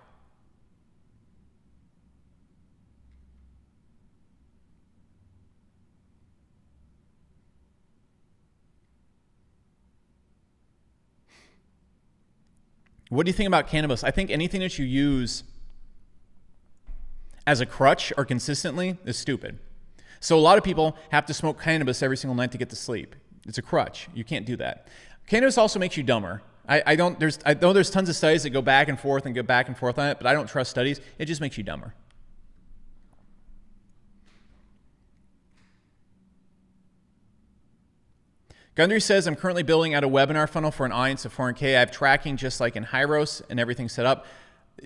What do you think about cannabis? I think anything that you use as a crutch or consistently is stupid. So a lot of people have to smoke cannabis every single night to get to sleep. It's a crutch. You can't do that. Cannabis also makes you dumber. I know there's tons of studies that go back and forth and go back and forth on it, but I don't trust studies. It just makes you dumber. Gundry says, I'm currently building out a webinar funnel for an audience of 400K. I have tracking just like in Hyros and everything set up.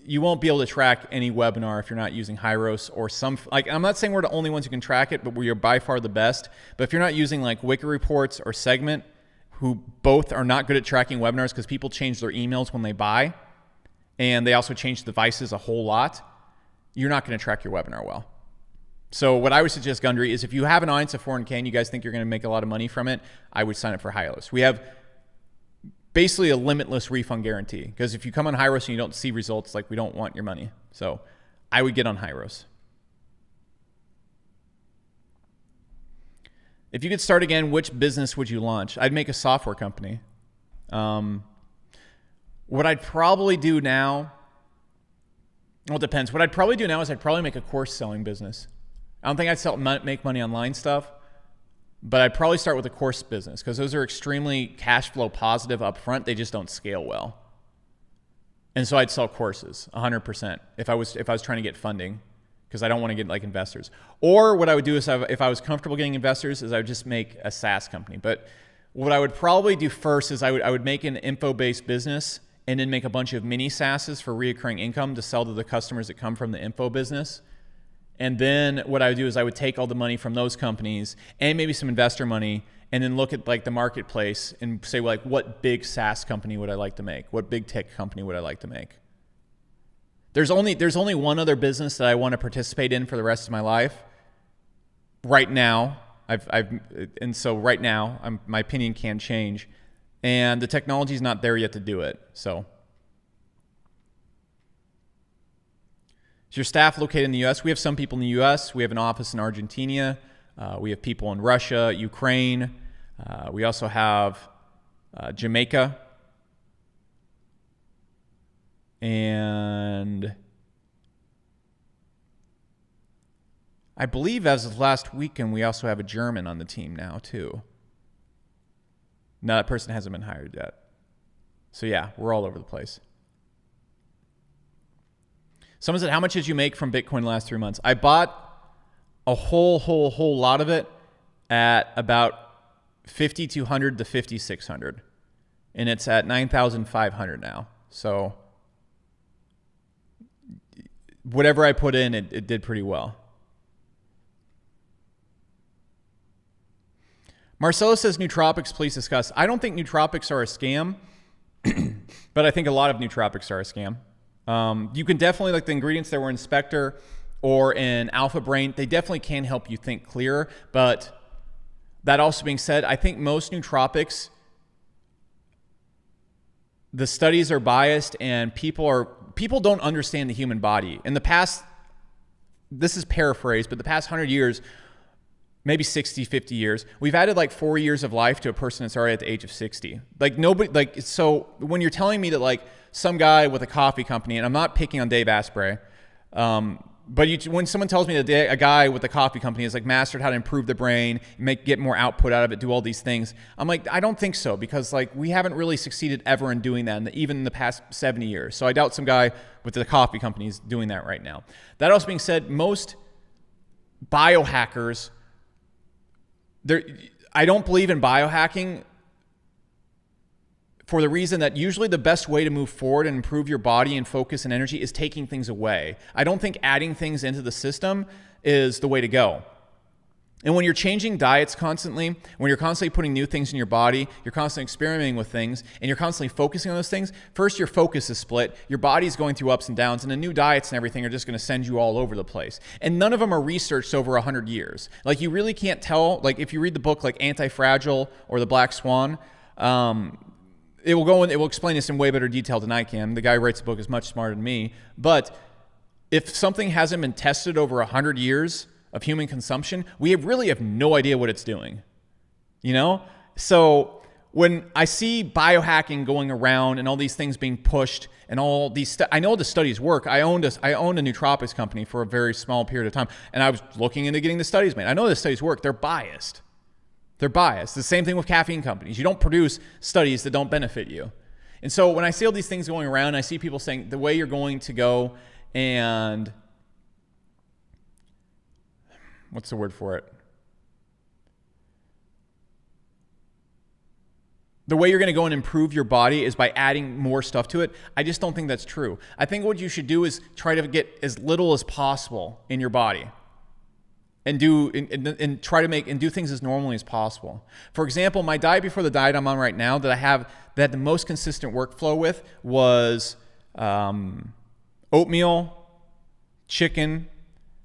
You won't be able to track any webinar if you're not using Hyros or some, like, I'm not saying we're the only ones who can track it, but we're by far the best. But if you're not using like Wicked Reports or Segment, who both are not good at tracking webinars because people change their emails when they buy, and they also change devices a whole lot, you're not going to track your webinar well. So what I would suggest, Gundry, is if you have an audience of 400K and you guys think you're going to make a lot of money from it, I would sign up for Hyros. We have basically a limitless refund guarantee, because if you come on Hyros and you don't see results, like, we don't want your money. So I would get on Hyros. If you could start again, which business would you launch? I'd make a software company. What I'd probably do now, well, it depends. What I'd probably do now is I'd probably make a course selling business. I don't think I'd make money online stuff, but I'd probably start with a course business, because those are extremely cash flow positive up front. They just don't scale well. And so I'd sell courses 100% if I was trying to get funding, because I don't want to get like investors. Or what I would do is, if I was comfortable getting investors, is I would just make a SaaS company. But what I would probably do first is I would make an info-based business, and then make a bunch of mini SaaSes for reoccurring income to sell to the customers that come from the info business. And then what I would do is I would take all the money from those companies and maybe some investor money, and then look at like the marketplace and say, like, what big SaaS company would I like to make? What big tech company would I like to make? There's only one other business that I want to participate in for the rest of my life. Right now, right now, my opinion can change, and the technology is not there yet to do it. So, is your staff located in the U.S.? We have some people in the U.S. We have an office in Argentina. We have people in Russia, Ukraine. We also have Jamaica. And I believe as of last weekend, we also have a German on the team now too. No, that person hasn't been hired yet. So yeah, we're all over the place. Someone said, how much did you make from Bitcoin the last 3 months? I bought a whole lot of it at about 5,200 to 5,600. And it's at 9,500 now. So whatever I put in, it did pretty well. Marcelo says, nootropics, please discuss. I don't think nootropics are a scam, but I think a lot of nootropics are a scam. You can definitely, like the ingredients that were in Spectre or in Alpha Brain, they definitely can help you think clearer. But that also being said, I think most nootropics, the studies are biased and people don't understand the human body. In the past, this is paraphrased, but the past 100 years, maybe 60, 50 years, we've added like 4 years of life to a person that's already at the age of 60. Like nobody, like, so when you're telling me that like some guy with a coffee company, and I'm not picking on Dave Asprey, but when someone tells me that a guy with a coffee company has like mastered how to improve the brain, get more output out of it, do all these things, I'm like, I don't think so, because like we haven't really succeeded ever in doing that, even in the past 70 years. So I doubt some guy with the coffee company is doing that right now. That also being said, most biohackers, I don't believe in biohacking for the reason that usually the best way to move forward and improve your body and focus and energy is taking things away. I don't think adding things into the system is the way to go. And when you're changing diets constantly, when you're constantly putting new things in your body, you're constantly experimenting with things, and you're constantly focusing on those things, first your focus is split, your body's going through ups and downs, and the new diets and everything are just going to send you all over the place. And none of them are researched over 100 years. Like you really can't tell, like if you read the book like Anti-Fragile or The Black Swan, it will explain this in way better detail than I can. The guy who writes the book is much smarter than me. But if something hasn't been tested over 100 years of human consumption, we really have no idea what it's doing. You know? So when I see biohacking going around and all these things being pushed and all these, I know the studies work. I owned a nootropics company for a very small period of time, and I was looking into getting the studies made. I know the studies work. They're biased. They're biased. The same thing with caffeine companies. You don't produce studies that don't benefit you. And so when I see all these things going around, I see people saying the way you're going to go and what's the word for it? The way you're going to go and improve your body is by adding more stuff to it. I just don't think that's true. I think what you should do is try to get as little as possible in your body. And try to make and do things as normally as possible. For example, my diet before the diet I'm on right now that I had the most consistent workflow with was oatmeal, chicken,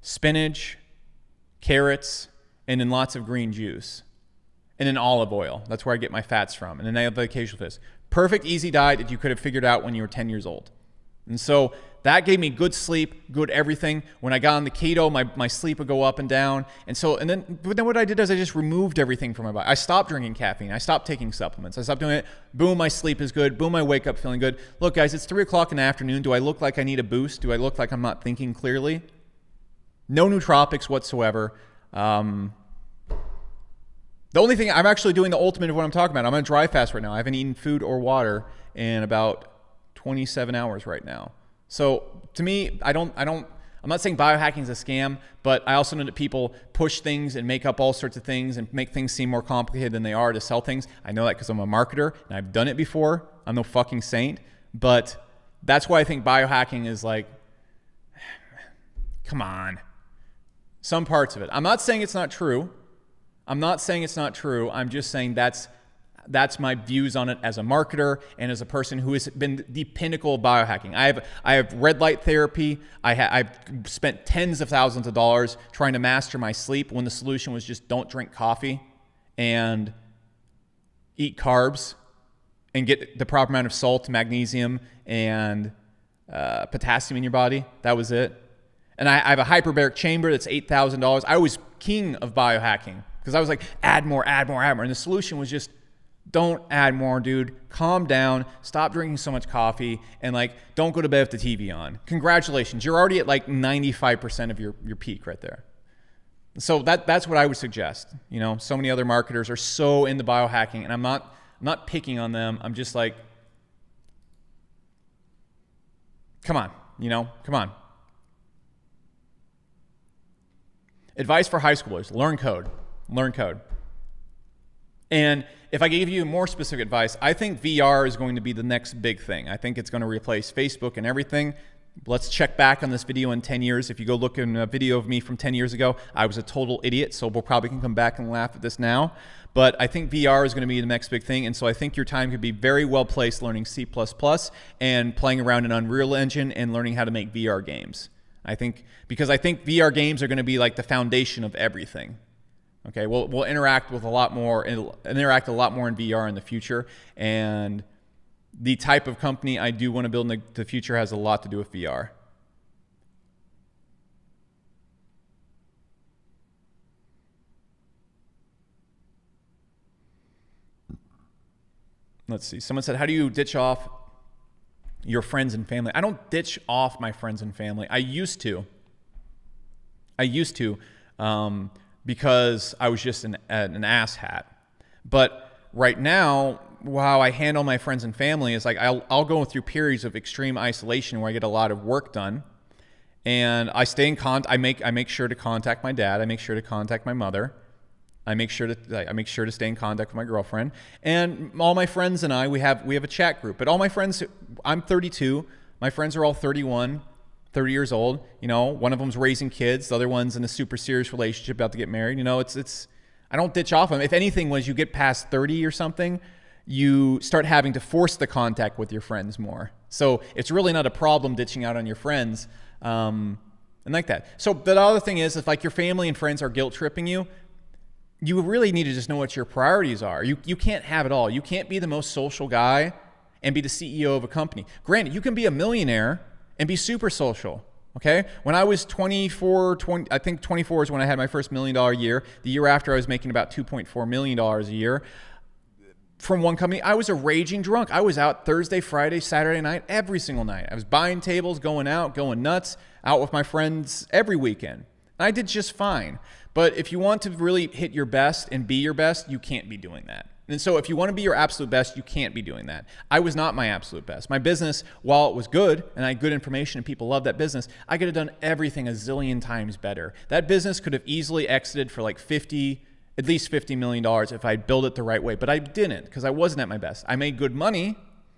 spinach, carrots, and then lots of green juice. And then olive oil. That's where I get my fats from. And then I have the occasional fish. Perfect, easy diet that you could have figured out when you were 10 years old. And so that gave me good sleep, good everything. When I got on the keto, my sleep would go up and down. But then what I did is I just removed everything from my body. I stopped drinking caffeine. I stopped taking supplements. I stopped doing it. Boom, my sleep is good. Boom, I wake up feeling good. Look, guys, it's 3 o'clock in the afternoon. Do I look like I need a boost? Do I look like I'm not thinking clearly? No nootropics whatsoever. The only thing, I'm actually doing the ultimate of what I'm talking about. I'm on a dry fast right now. I haven't eaten food or water in about 27 hours right now. So to me, I'm not saying biohacking is a scam, but I also know that people push things and make up all sorts of things and make things seem more complicated than they are to sell things. I know that because I'm a marketer and I've done it before. I'm no fucking saint, but that's why I think biohacking is like, come on. Some parts of it. I'm not saying it's not true. I'm just saying that's my views on it as a marketer and as a person who has been the pinnacle of biohacking. I have red light therapy. I've spent tens of thousands of dollars trying to master my sleep when the solution was just don't drink coffee and eat carbs and get the proper amount of salt, magnesium, and potassium in your body. That was it. And I have a hyperbaric chamber that's $8,000. I was king of biohacking because I was like, add more. And the solution was just, don't add more, dude. Calm down. Stop drinking so much coffee. And like, don't go to bed with the TV on. Congratulations. You're already at like 95% of your peak right there. So that's what I would suggest. You know, so many other marketers are so into biohacking, and I'm not picking on them. I'm just like, come on, come on. Advice for high schoolers: learn code. And if I gave you more specific advice, I think VR is going to be the next big thing. I think it's going to replace Facebook and everything. let's check back on this video in 10 years. If you go look in a video of me from 10 years ago, I was a total idiot, so we'll probably can come back and laugh at this now. But I think VR is going to be the next big thing, and so I think your time could be very well placed learning C++ and playing around in Unreal Engine and learning how to make VR games. Because I think VR games are going to be like the foundation of everything. Okay, we'll interact a lot more in VR in the future, and the type of company I do want to build in the future has a lot to do with VR. Let's see. Someone said, how do you ditch off your friends and family? I don't ditch off my friends and family. I used to. Because I was just an asshat. But right now, how I handle my friends and family is like I'll go through periods of extreme isolation where I get a lot of work done, and I stay in contact. I make sure to contact my dad. I make sure to contact my mother. I make sure to stay in contact with my girlfriend, and all my friends and I we have a chat group. But all my friends, I'm 32. My friends are all 31, 30 years old. You know, one of them's raising kids. The other one's in a super serious relationship, about to get married. You know, it's I don't ditch off them. If anything, once you get past 30 or something, you start having to force the contact with your friends more. So it's really not a problem ditching out on your friends, and like that. So the other thing is, if like your family and friends are guilt tripping you, you really need to just know what your priorities are. You can't have it all. You can't be the most social guy and be the CEO of a company. Granted, you can be a millionaire and be super social. Okay? When I was 24 is when I had my first $1 million year. The year after, I was making about $2.4 million a year from one company. I was a raging drunk. I was out Thursday, Friday, Saturday night, every single night. I was buying tables, going out, going nuts, out with my friends every weekend. And I did just fine. But if you want to really hit your best and be your best, you can't be doing that. And so if you want to be your absolute best, you can't be doing that. I was not my absolute best. My business, while it was good and I had good information and people loved that business, I could have done everything a zillion times better. That business could have easily exited for like at least $50 million if I built it the right way. But I didn't, because I wasn't at my best. I made good money,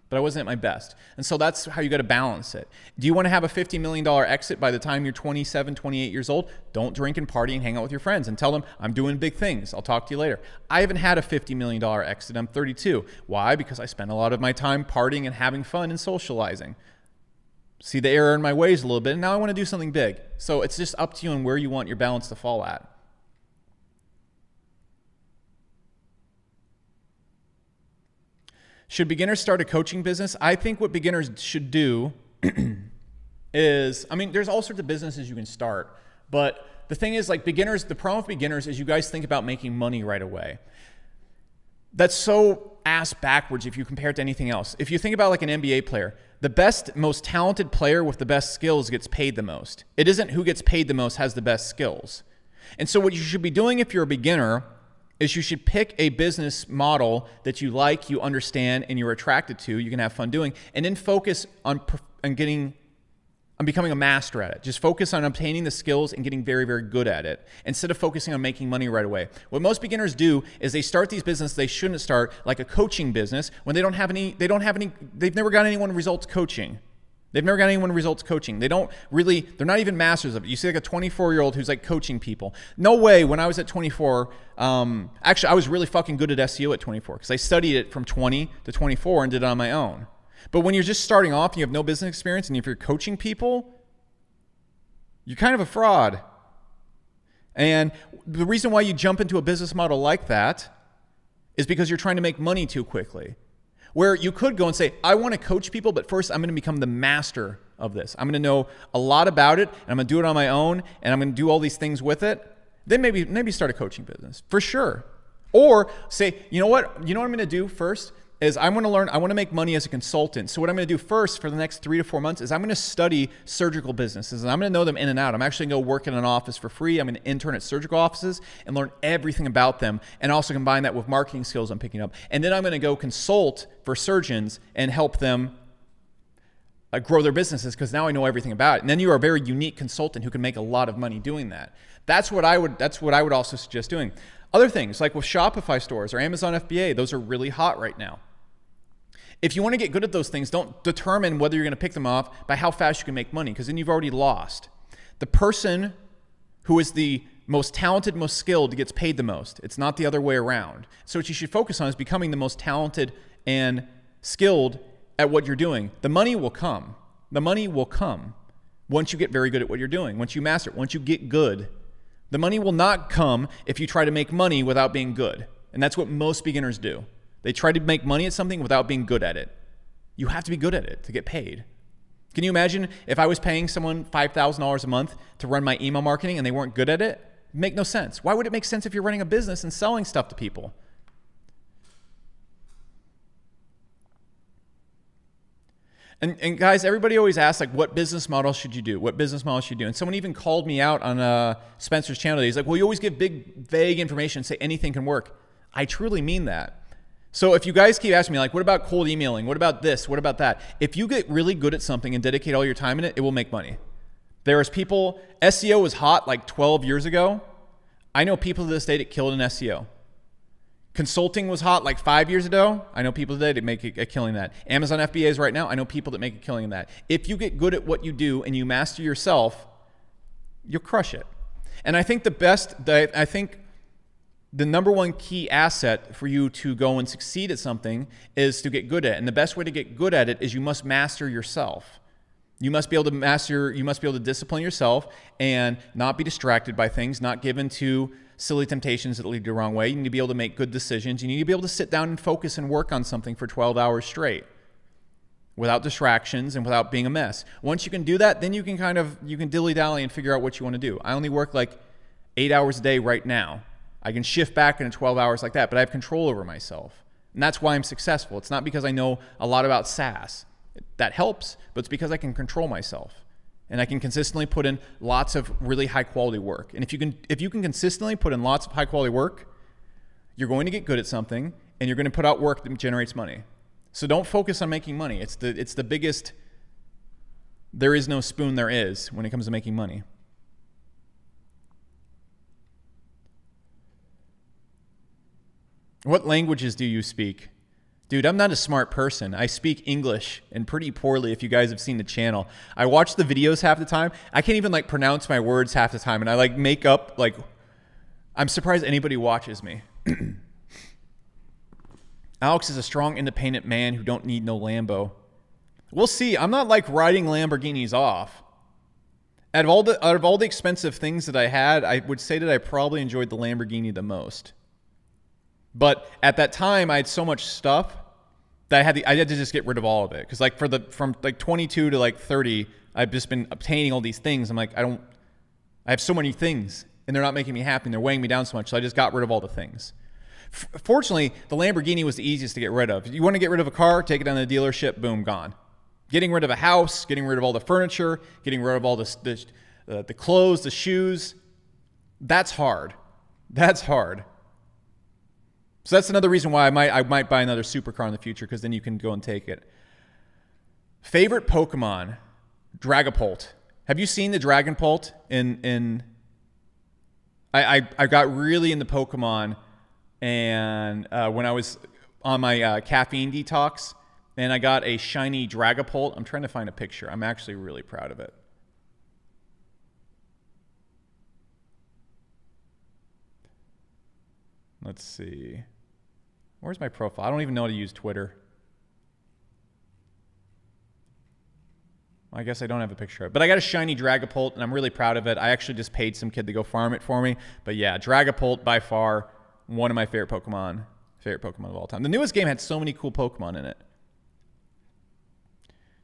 but I wasn't at my best. And so that's how you got to balance it. Do you want to have a $50 million exit by the time you're 27, 28 years old? Don't drink and party and hang out with your friends and tell them, I'm doing big things. I'll talk to you later. I haven't had a $50 million exit. I'm 32. Why? Because I spent a lot of my time partying and having fun and socializing. See the error in my ways a little bit, and now I want to do something big. So it's just up to you and where you want your balance to fall at. Should beginners start a coaching business? I think what beginners should do is, there's all sorts of businesses you can start, but the thing is, like, beginners, the problem with beginners is you guys think about making money right away. That's so ass backwards if you compare it to anything else. If you think about like an NBA player, the best, most talented player with the best skills gets paid the most. It isn't who gets paid the most has the best skills. And so what you should be doing if you're a beginner is you should pick a business model that you like, you understand, and you're attracted to, you can have fun doing, and then focus on becoming a master at it. Just focus on obtaining the skills and getting very, very good at it, instead of focusing on making money right away. What most beginners do is they start these businesses they shouldn't start, like a coaching business, when they've never got anyone results coaching. They've never got anyone results coaching. They're not even masters of it. You see like a 24-year-old who's like coaching people. No way, when I was at 24, actually I was really fucking good at SEO at 24 because I studied it from 20 to 24 and did it on my own. But when you're just starting off and you have no business experience, and if you're coaching people, you're kind of a fraud. And the reason why you jump into a business model like that is because you're trying to make money too quickly. Where you could go and say, I want to coach people, but first I'm going to become the master of this. I'm going to know a lot about it, and I'm going to do it on my own, and I'm going to do all these things with it. Then maybe start a coaching business, for sure. Or say, you know what I'm going to do first is I want to make money as a consultant. So what I'm going to do first for the next 3 to 4 months is I'm going to study surgical businesses, and I'm going to know them in and out. I'm actually going to go work in an office for free. I'm going to intern at surgical offices and learn everything about them, and also combine that with marketing skills I'm picking up. And then I'm going to go consult for surgeons and help them grow their businesses, because now I know everything about it. And then you are a very unique consultant who can make a lot of money doing that. That's what I would also suggest doing. Other things like with Shopify stores or Amazon FBA, those are really hot right now. If you want to get good at those things, don't determine whether you're going to pick them off by how fast you can make money, because then you've already lost. The person who is the most talented, most skilled gets paid the most. It's not the other way around. So what you should focus on is becoming the most talented and skilled at what you're doing. The money will come. The money will come once you get very good at what you're doing, once you master it, once you get good. The money will not come if you try to make money without being good. And that's what most beginners do. They try to make money at something without being good at it. You have to be good at it to get paid. Can you imagine if I was paying someone $5,000 a month to run my email marketing and they weren't good at it? It'd make no sense. Why would it make sense if you're running a business and selling stuff to people? And guys, everybody always asks, like, what business model should you do? What business model should you do? And someone even called me out on Spencer's channel. He's like, well, you always give big, vague information and say anything can work. I truly mean that. So if you guys keep asking me, like, what about cold emailing? What about this? What about that? If you get really good at something and dedicate all your time in it, it will make money. There's people, SEO was hot like 12 years ago. I know people to this day that killed in SEO. Consulting was hot like 5 years ago. I know people today that make a killing in that. Amazon FBAs right now, I know people that make a killing in that. If you get good at what you do and you master yourself, you'll crush it. And I think the number one key asset for you to go and succeed at something is to get good at it. And the best way to get good at it is you must master yourself. You must be able to discipline yourself and not be distracted by things, not given to silly temptations that lead you the wrong way. You need to be able to make good decisions. You need to be able to sit down and focus and work on something for 12 hours straight without distractions and without being a mess. Once you can do that, then you can dilly-dally and figure out what you want to do. I only work like 8 hours a day right now. I can shift back into 12 hours like that, but I have control over myself. And that's why I'm successful. It's not because I know a lot about SaaS. That helps, but it's because I can control myself. And I can consistently put in lots of really high quality work. And if you can consistently put in lots of high quality work, you're going to get good at something and you're going to put out work that generates money. So don't focus on making money. It's the biggest, there is no spoon there is when it comes to making money. What languages do you speak? Dude, I'm not a smart person. I speak English and pretty poorly if you guys have seen the channel. I watch the videos half the time. I can't even like pronounce my words half the time. And I like make up like, I'm surprised anybody watches me. Alex is a strong, independent man who don't need no Lambo. We'll see. I'm not like riding Lamborghinis off. Out of all the expensive things that I had, I would say that I probably enjoyed the Lamborghini the most. But at that time, I had so much stuff that I had to just get rid of all of it. Because like from like 22 to like 30, I've just been obtaining all these things. I'm like, I have so many things and they're not making me happy and they're weighing me down so much. So I just got rid of all the things. Fortunately, the Lamborghini was the easiest to get rid of. If you want to get rid of a car, take it down to the dealership, boom, gone. Getting rid of a house, getting rid of all the furniture, getting rid of all the clothes, the shoes, that's hard. That's hard. So that's another reason why I might buy another supercar in the future, because then you can go and take it. Favorite Pokemon, Dragapult. Have you seen the Dragapult I got really into Pokemon and when I was on my caffeine detox, and I got a shiny Dragapult. I'm trying to find a picture. I'm actually really proud of it. Let's see. Where's my profile? I don't even know how to use Twitter. I guess I don't have a picture of it. But I got a shiny Dragapult, and I'm really proud of it. I actually just paid some kid to go farm it for me. But yeah, Dragapult, by far, one of my favorite Pokemon of all time. The newest game had so many cool Pokemon in it.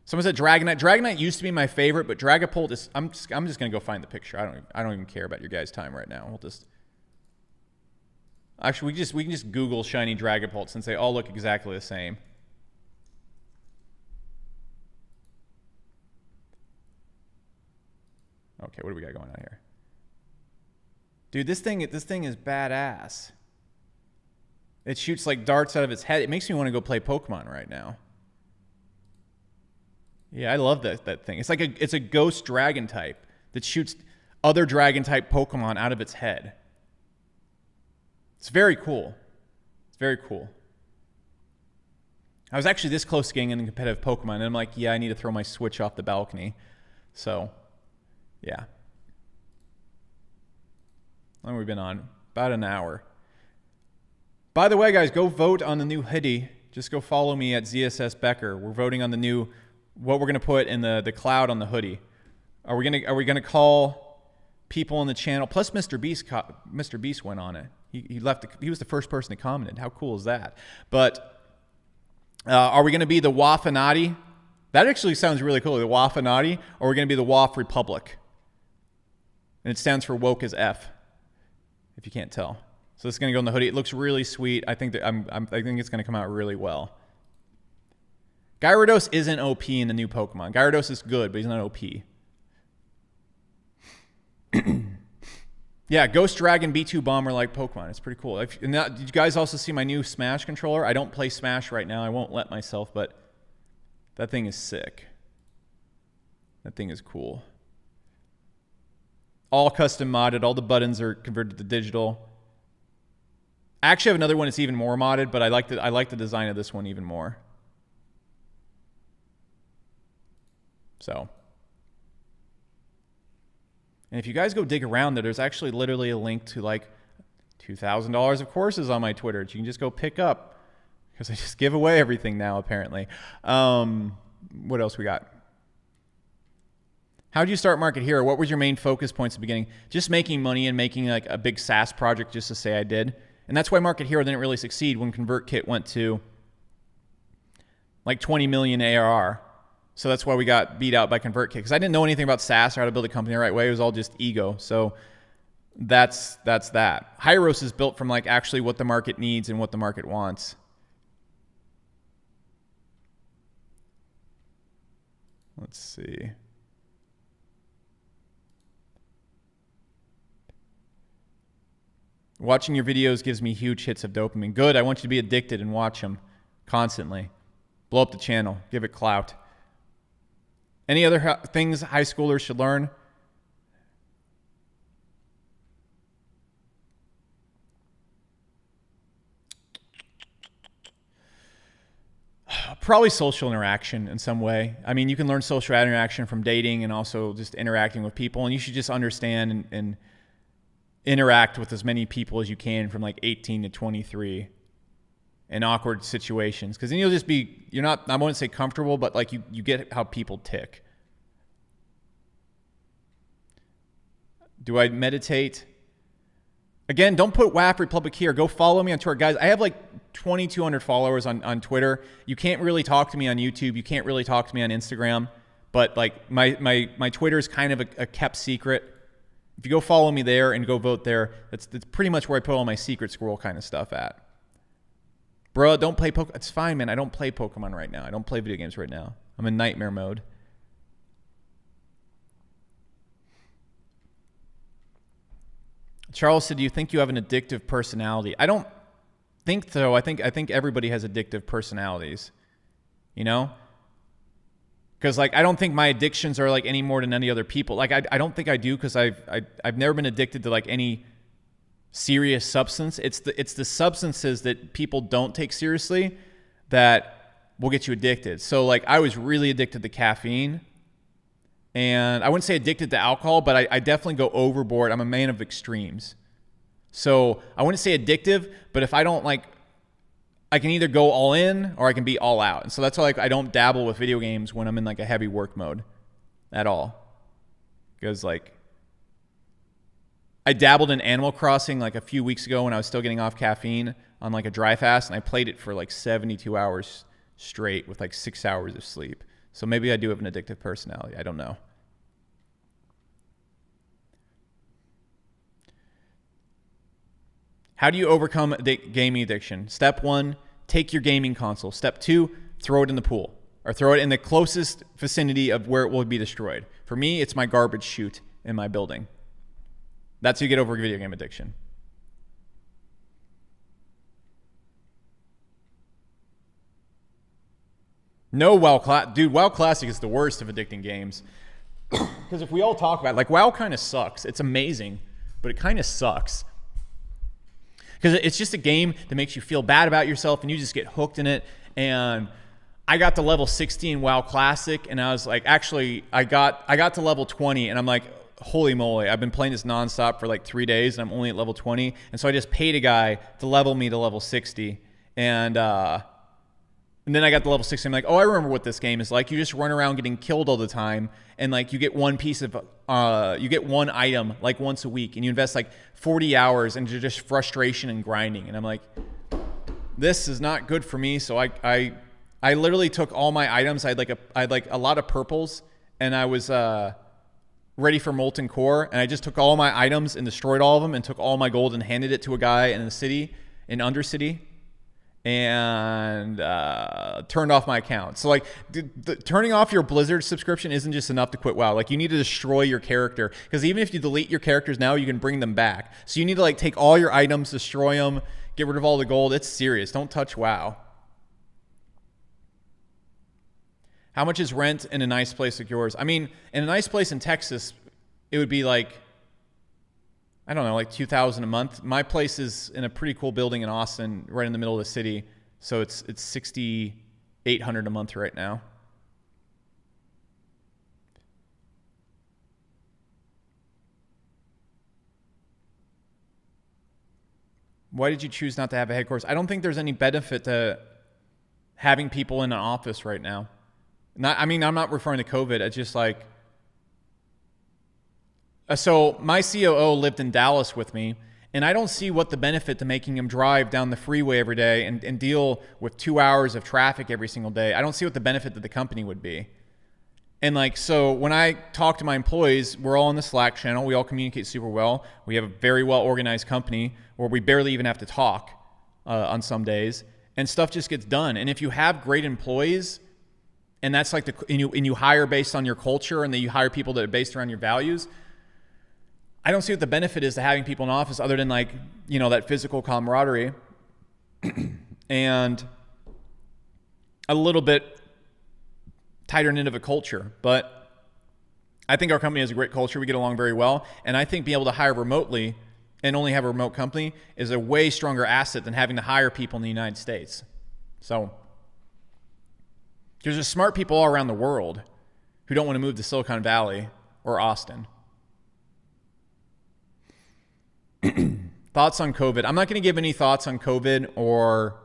Someone said Dragonite. Dragonite used to be my favorite, but Dragapult is... I'm just going to go find the picture. I don't even care about your guys' time right now. We'll just... Actually, we can just Google shiny Dragapult since they all look exactly the same. Okay, what do we got going on here? Dude, this thing is badass. It shoots like darts out of its head. It makes me want to go play Pokemon right now. Yeah, I love that thing. It's like it's a ghost dragon type that shoots other dragon type Pokemon out of its head. It's very cool. It's very cool. I was actually this close to getting into competitive Pokemon, and I'm like, yeah, I need to throw my Switch off the balcony. So, yeah. How long have we been on? About an hour. By the way, guys, go vote on the new hoodie. Just go follow me at ZSS Becker. We're voting on the new, what we're gonna put in the cloud on the hoodie. Are we gonna call people on the channel? Plus, Mr. Beast went on it. He left. He was the first person that commented. How cool is that? But are we gonna be the Wafanati? That actually sounds really cool. The Wafanati, or are we gonna be the Waf Republic? And it stands for woke as F, if you can't tell. So this is gonna go in the hoodie. It looks really sweet. I think that I think it's gonna come out really well. Gyarados isn't OP in the new Pokemon. Gyarados is good, but he's not OP. Yeah, Ghost Dragon, B2 Bomber like Pokemon. It's pretty cool. Did you guys also see my new Smash controller? I don't play Smash right now. I won't let myself, but that thing is sick. That thing is cool. All custom modded. All the buttons are converted to digital. I actually have another one that's even more modded, but I like the design of this one even more. So, and if you guys go dig around there's actually literally a link to like $2,000 of courses on my Twitter that you can just go pick up, because I just give away everything now apparently. What else we got? How did you start Market Hero? What was your main focus points at the beginning? Just making money and making like a big SaaS project just to say I did. And that's why Market Hero didn't really succeed when ConvertKit went to like 20 million ARR. So that's why we got beat out by ConvertKit, because I didn't know anything about SaaS or how to build a company the right way. It was all just ego. So that's that. Hyros is built from like actually what the market needs and what the market wants. Let's see. Watching your videos gives me huge hits of dopamine. Good. I want you to be addicted and watch them constantly. Blow up the channel. Give it clout. Any other things high schoolers should learn? Probably social interaction in some way. I mean, you can learn social interaction from dating and also just interacting with people, and you should just understand and interact with as many people as you can from like 18 to 23 in awkward situations, because then you'll just be, you're not, I wouldn't say comfortable, but like you get how people tick. Do I meditate? Again, don't put WAF Republic here. Go follow me on Twitter. Guys, I have like 2,200 followers on Twitter. You can't really talk to me on YouTube. You can't really talk to me on Instagram. But like my Twitter is kind of a kept secret. If you go follow me there and go vote there, that's pretty much where I put all my secret squirrel kind of stuff at. Bro, don't play Pokemon. It's fine, man. I don't play Pokemon right now. I don't play video games right now. I'm in nightmare mode. Charles said, do you think you have an addictive personality? I don't think so. I think everybody has addictive personalities, you know? Because like, I don't think my addictions are like any more than any other people. Like, I don't think I do, because I've never been addicted to like any serious substance. It's the substances that people don't take seriously that will get you addicted. So like, I was really addicted to caffeine, and I wouldn't say addicted to alcohol, but I definitely go overboard. I'm a man of extremes. So I wouldn't say addictive, but if I don't like, I can either go all in or I can be all out. And so that's why like I don't dabble with video games when I'm in like a heavy work mode at all. Because like, I dabbled in Animal Crossing like a few weeks ago when I was still getting off caffeine on like a dry fast, and I played it for like 72 hours straight with like 6 hours of sleep. So maybe I do have an addictive personality. I don't know. How do you overcome gaming addiction? Step 1, take your gaming console. Step 2, throw it in the pool, or throw it in the closest vicinity of where it will be destroyed. For me, it's my garbage chute in my building. That's how you get over video game addiction. No WoW Classic. Dude, WoW Classic is the worst of addicting games. Because if we all talk about it, like, WoW kind of sucks. It's amazing, but it kind of sucks. Because it's just a game that makes you feel bad about yourself, and you just get hooked in it. And I got to level 60 in WoW Classic, and I was like, actually, I got to level 20, and I'm like, holy moly, I've been playing this nonstop for like 3 days, and I'm only at level 20. And so I just paid a guy to level me to level 60. And then I got to level 60. I'm like, oh, I remember what this game is like. You just run around getting killed all the time, and like you get one piece of, you get one item like once a week, and you invest like 40 hours into just frustration and grinding. And I'm like, this is not good for me. So I literally took all my items. I had like a lot of purples, and I was ready for Molten Core, and I just took all my items and destroyed all of them, and took all my gold and handed it to a guy in the city, in Undercity, and turned off my account. So like turning off your Blizzard subscription isn't just enough to quit WoW. Like you need to destroy your character, because even if you delete your characters now, you can bring them back. So you need to like take all your items, destroy them, get rid of all the gold. It's serious. Don't touch WoW. How much is rent in a nice place like yours? I mean, in a nice place in Texas, it would be like, I don't know, like $2,000 a month. My place is in a pretty cool building in Austin, right in the middle of the city. So it's $6,800 a month right now. Why did you choose not to have a headquarters? I don't think there's any benefit to having people in an office right now. I mean, I'm not referring to COVID. It's just like, so my COO lived in Dallas with me, and I don't see what the benefit to making him drive down the freeway every day and deal with 2 hours of traffic every single day. I don't see what the benefit to the company would be. And like, so when I talk to my employees, we're all in the Slack channel. We all communicate super well. We have a very well organized company where we barely even have to talk on some days, and stuff just gets done. And if you have great employees, and that's like and you hire based on your culture, and then you hire people that are based around your values, I don't see what the benefit is to having people in office other than like, you know, that physical camaraderie and a little bit tighter knit of a culture. But I think our company has a great culture. We get along very well. And I think being able to hire remotely and only have a remote company is a way stronger asset than having to hire people in the United States. So there's just smart people all around the world who don't want to move to Silicon Valley or Austin. Thoughts on COVID? I'm not going to give any thoughts on COVID or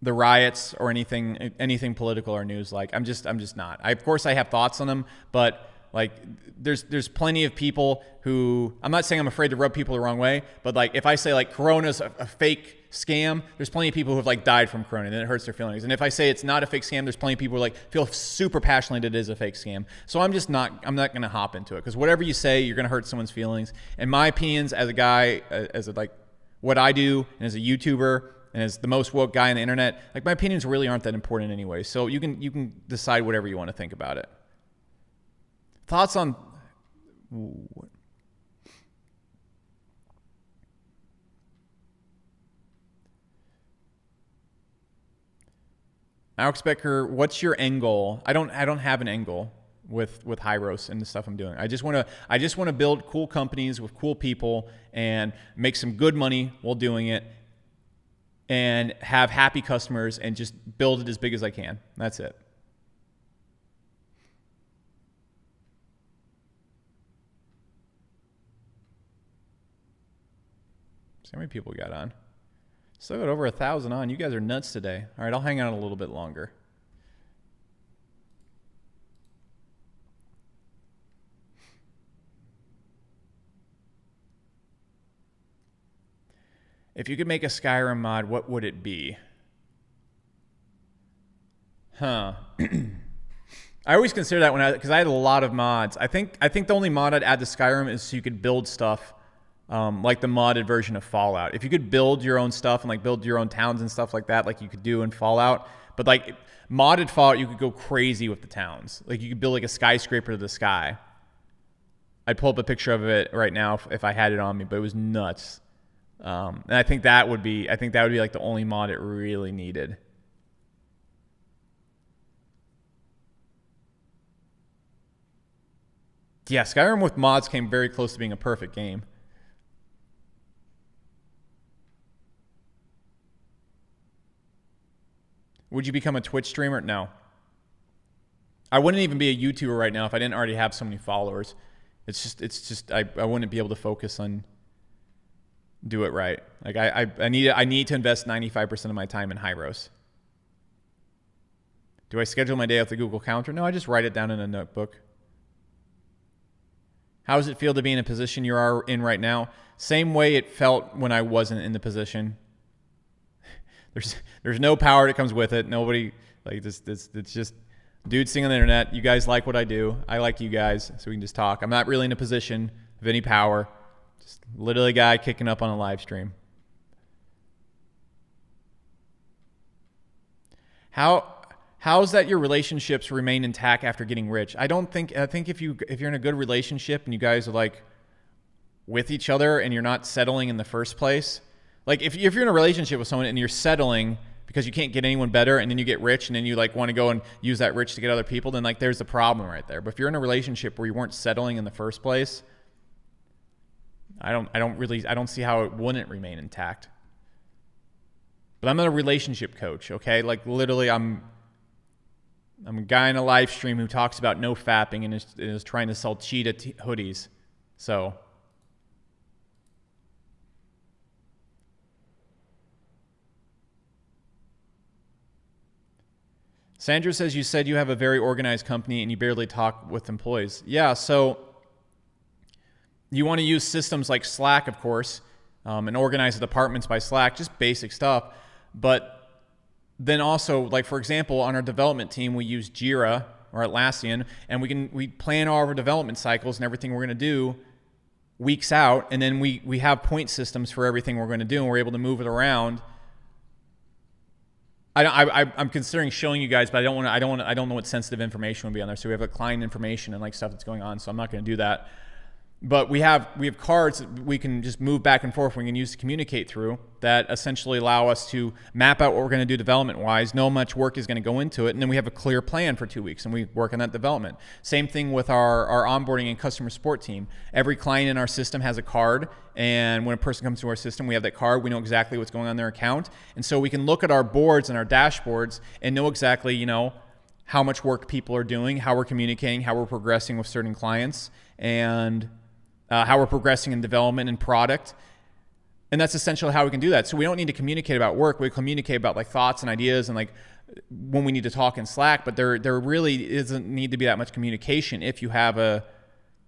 the riots or anything political or news. Like I'm just not. Of course I have thoughts on them, but like there's plenty of people who, I'm not saying I'm afraid to rub people the wrong way, but like if I say like Corona's a fake scam, there's plenty of people who have like died from Corona, and it hurts their feelings. And if I say it's not a fake scam, there's plenty of people who like feel super passionately that it is a fake scam. So I'm not going to hop into it, because whatever you say, you're going to hurt someone's feelings. And my opinions as a guy, like what I do, and as a YouTuber, and as the most woke guy on the internet, like my opinions really aren't that important anyway. So you can decide whatever you want to think about it. Thoughts on Alex Becker, what's your end goal? I don't have an end goal with Hyros and the stuff I'm doing. I just want to build cool companies with cool people and make some good money while doing it, and have happy customers, and just build it as big as I can. That's it. So how many people got on? Still got over 1,000 on. You guys are nuts today. All right, I'll hang out a little bit longer. If you could make a Skyrim mod, what would it be? I always consider that because I had a lot of mods. I think the only mod I'd add to Skyrim is so you could build stuff. Like the modded version of Fallout. If you could build your own stuff and like build your own towns and stuff like that, like you could do in Fallout, but like modded Fallout, you could go crazy with the towns. Like you could build like a skyscraper to the sky. I'd pull up a picture of it right now if I had it on me, but it was nuts. And I think that would be like the only mod it really needed. Yeah, Skyrim with mods came very close to being a perfect game. Would you become a Twitch streamer? No. I wouldn't even be a YouTuber right now if I didn't already have so many followers. It's just I wouldn't be able to focus on do it right. Like I need to invest 95% of my time in Hyros. Do I schedule my day with the Google Calendar? No, I just write it down in a notebook. How does it feel to be in a position you are in right now? Same way it felt when I wasn't in the position. There's no power that comes with it. Nobody, like this it's just dudes sitting on the internet. You guys like what I do. I like you guys, so we can just talk. I'm not really in a position of any power. Just literally a guy kicking up on a live stream. How's that your relationships remain intact after getting rich? I think if you're in a good relationship and you guys are like with each other and you're not settling in the first place, like if you're in a relationship with someone and you're settling because you can't get anyone better and then you get rich and then you like want to go and use that rich to get other people, then like there's the problem right there. But if you're in a relationship where you weren't settling in the first place, I don't see how it wouldn't remain intact. But I'm not a relationship coach, okay? Like literally I'm a guy in a live stream who talks about no fapping and is trying to sell cheetah hoodies. So Sandra says you said you have a very organized company and you barely talk with employees. Yeah, so you want to use systems like Slack, of course, and organize the departments by Slack, just basic stuff. But then also, like for example, on our development team, we use Jira or Atlassian, and we plan all of our development cycles and everything we're going to do weeks out, and then we have point systems for everything we're going to do, and we're able to move it around. I'm considering showing you guys, but I don't know what sensitive information will be on there. So we have like client information and like stuff that's going on. So I'm not going to do that. But we have cards that we can just move back and forth. We can use to communicate through that essentially allow us to map out what we're going to do development-wise, know how much work is going to go into it, and then we have a clear plan for 2 weeks, and we work on that development. Same thing with our onboarding and customer support team. Every client in our system has a card, and when a person comes to our system, we have that card. We know exactly what's going on in their account, and so we can look at our boards and our dashboards and know exactly, how much work people are doing, how we're communicating, how we're progressing with certain clients, and how we're progressing in development and product. And that's essentially how we can do that. So we don't need to communicate about work. We communicate about like thoughts and ideas and like when we need to talk in Slack, but there really doesn't need to be that much communication if you have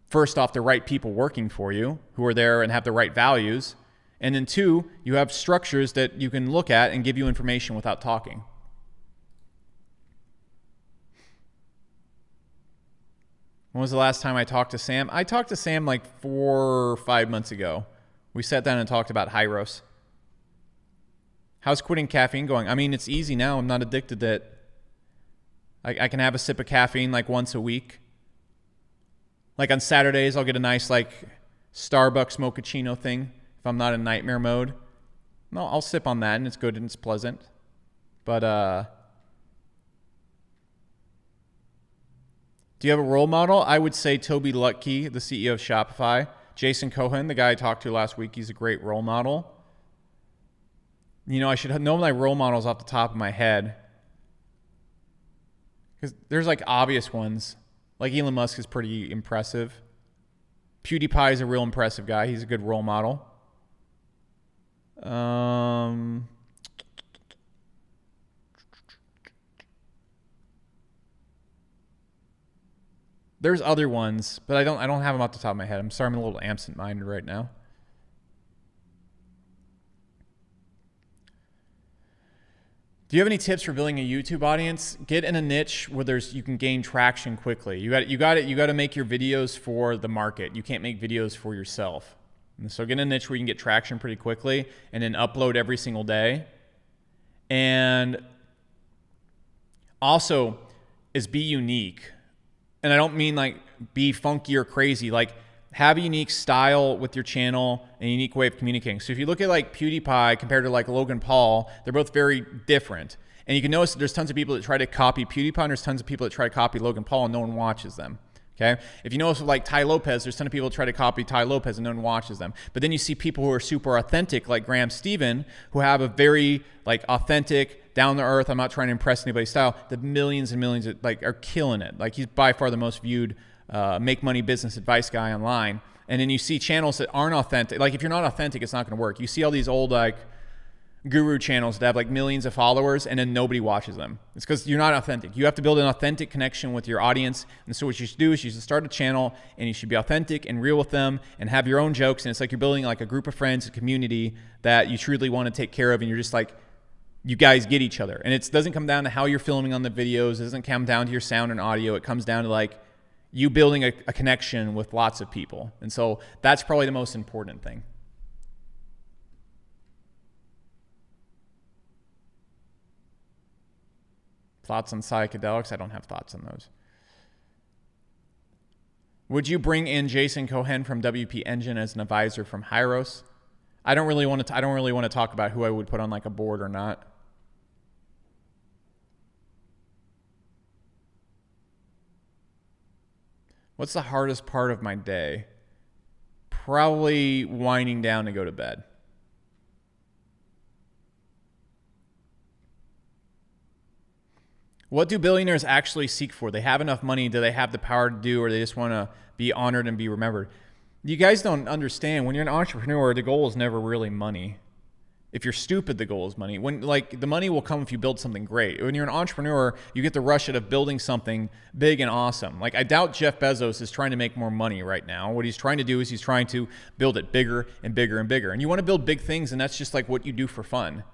first off, the right people working for you who are there and have the right values. And then two, you have structures that you can look at and give you information without talking. When was the last time I talked to Sam? I talked to Sam like 4 or 5 months ago. We sat down and talked about Hyros. How's quitting caffeine going? I mean, it's easy now. I'm not addicted to it. I can have a sip of caffeine like once a week. Like on Saturdays, I'll get a nice like Starbucks mochaccino thing if I'm not in nightmare mode. No, I'll sip on that and it's good and it's pleasant. But do you have a role model? I would say Toby Lutke, the CEO of Shopify. Jason Cohen, the guy I talked to last week, he's a great role model. I should know my role models off the top of my head. Because there's like obvious ones. Like Elon Musk is pretty impressive. PewDiePie is a real impressive guy. He's a good role model. There's other ones, but I don't have them off the top of my head. I'm sorry, I'm a little absent-minded right now. Do you have any tips for building a YouTube audience? Get in a niche where you can gain traction quickly. You got to make your videos for the market. You can't make videos for yourself. And so get in a niche where you can get traction pretty quickly, and then upload every single day. And also is be unique. And I don't mean like be funky or crazy, like have a unique style with your channel and a unique way of communicating. So if you look at like PewDiePie compared to like Logan Paul, they're both very different. And you can notice that there's tons of people that try to copy PewDiePie and there's tons of people that try to copy Logan Paul and no one watches them, Okay. If you notice with like Ty Lopez, there's a ton of people try to copy Ty Lopez and no one watches them. But then you see people who are super authentic, like Graham Stephan, who have a very like authentic, down to earth, I'm not trying to impress anybody's style. The millions and millions of, like are killing it. Like he's by far the most viewed make money business advice guy online. And then you see channels that aren't authentic. Like if you're not authentic, it's not going to work. You see all these old like guru channels that have like millions of followers and then nobody watches them. It's because you're not authentic. You have to build an authentic connection with your audience. And so what you should do is you should start a channel and you should be authentic and real with them and have your own jokes. And it's like you're building like a group of friends, a community that you truly want to take care of. And you're just like, you guys get each other. And it doesn't come down to how you're filming on the videos. It doesn't come down to your sound and audio. It comes down to like you building a connection with lots of people. And so that's probably the most important thing. Thoughts on psychedelics? I don't have thoughts on those. Would you bring in Jason Cohen from WP Engine as an advisor from Hyros? I don't really want to talk about who I would put on like a board or not. What's the hardest part of my day? Probably winding down to go to bed. What do billionaires actually seek for? They have enough money. Do they have the power to do, or they just want to be honored and be remembered? You guys don't understand. When you're an entrepreneur, the goal is never really money. If you're stupid, the goal is money. When like the money will come if you build something great. When you're an entrepreneur, you get the rush out of building something big and awesome. Like I doubt Jeff Bezos is trying to make more money right now. What he's trying to do is he's trying to build it bigger and bigger and bigger. And you want to build big things, and that's just like what you do for fun.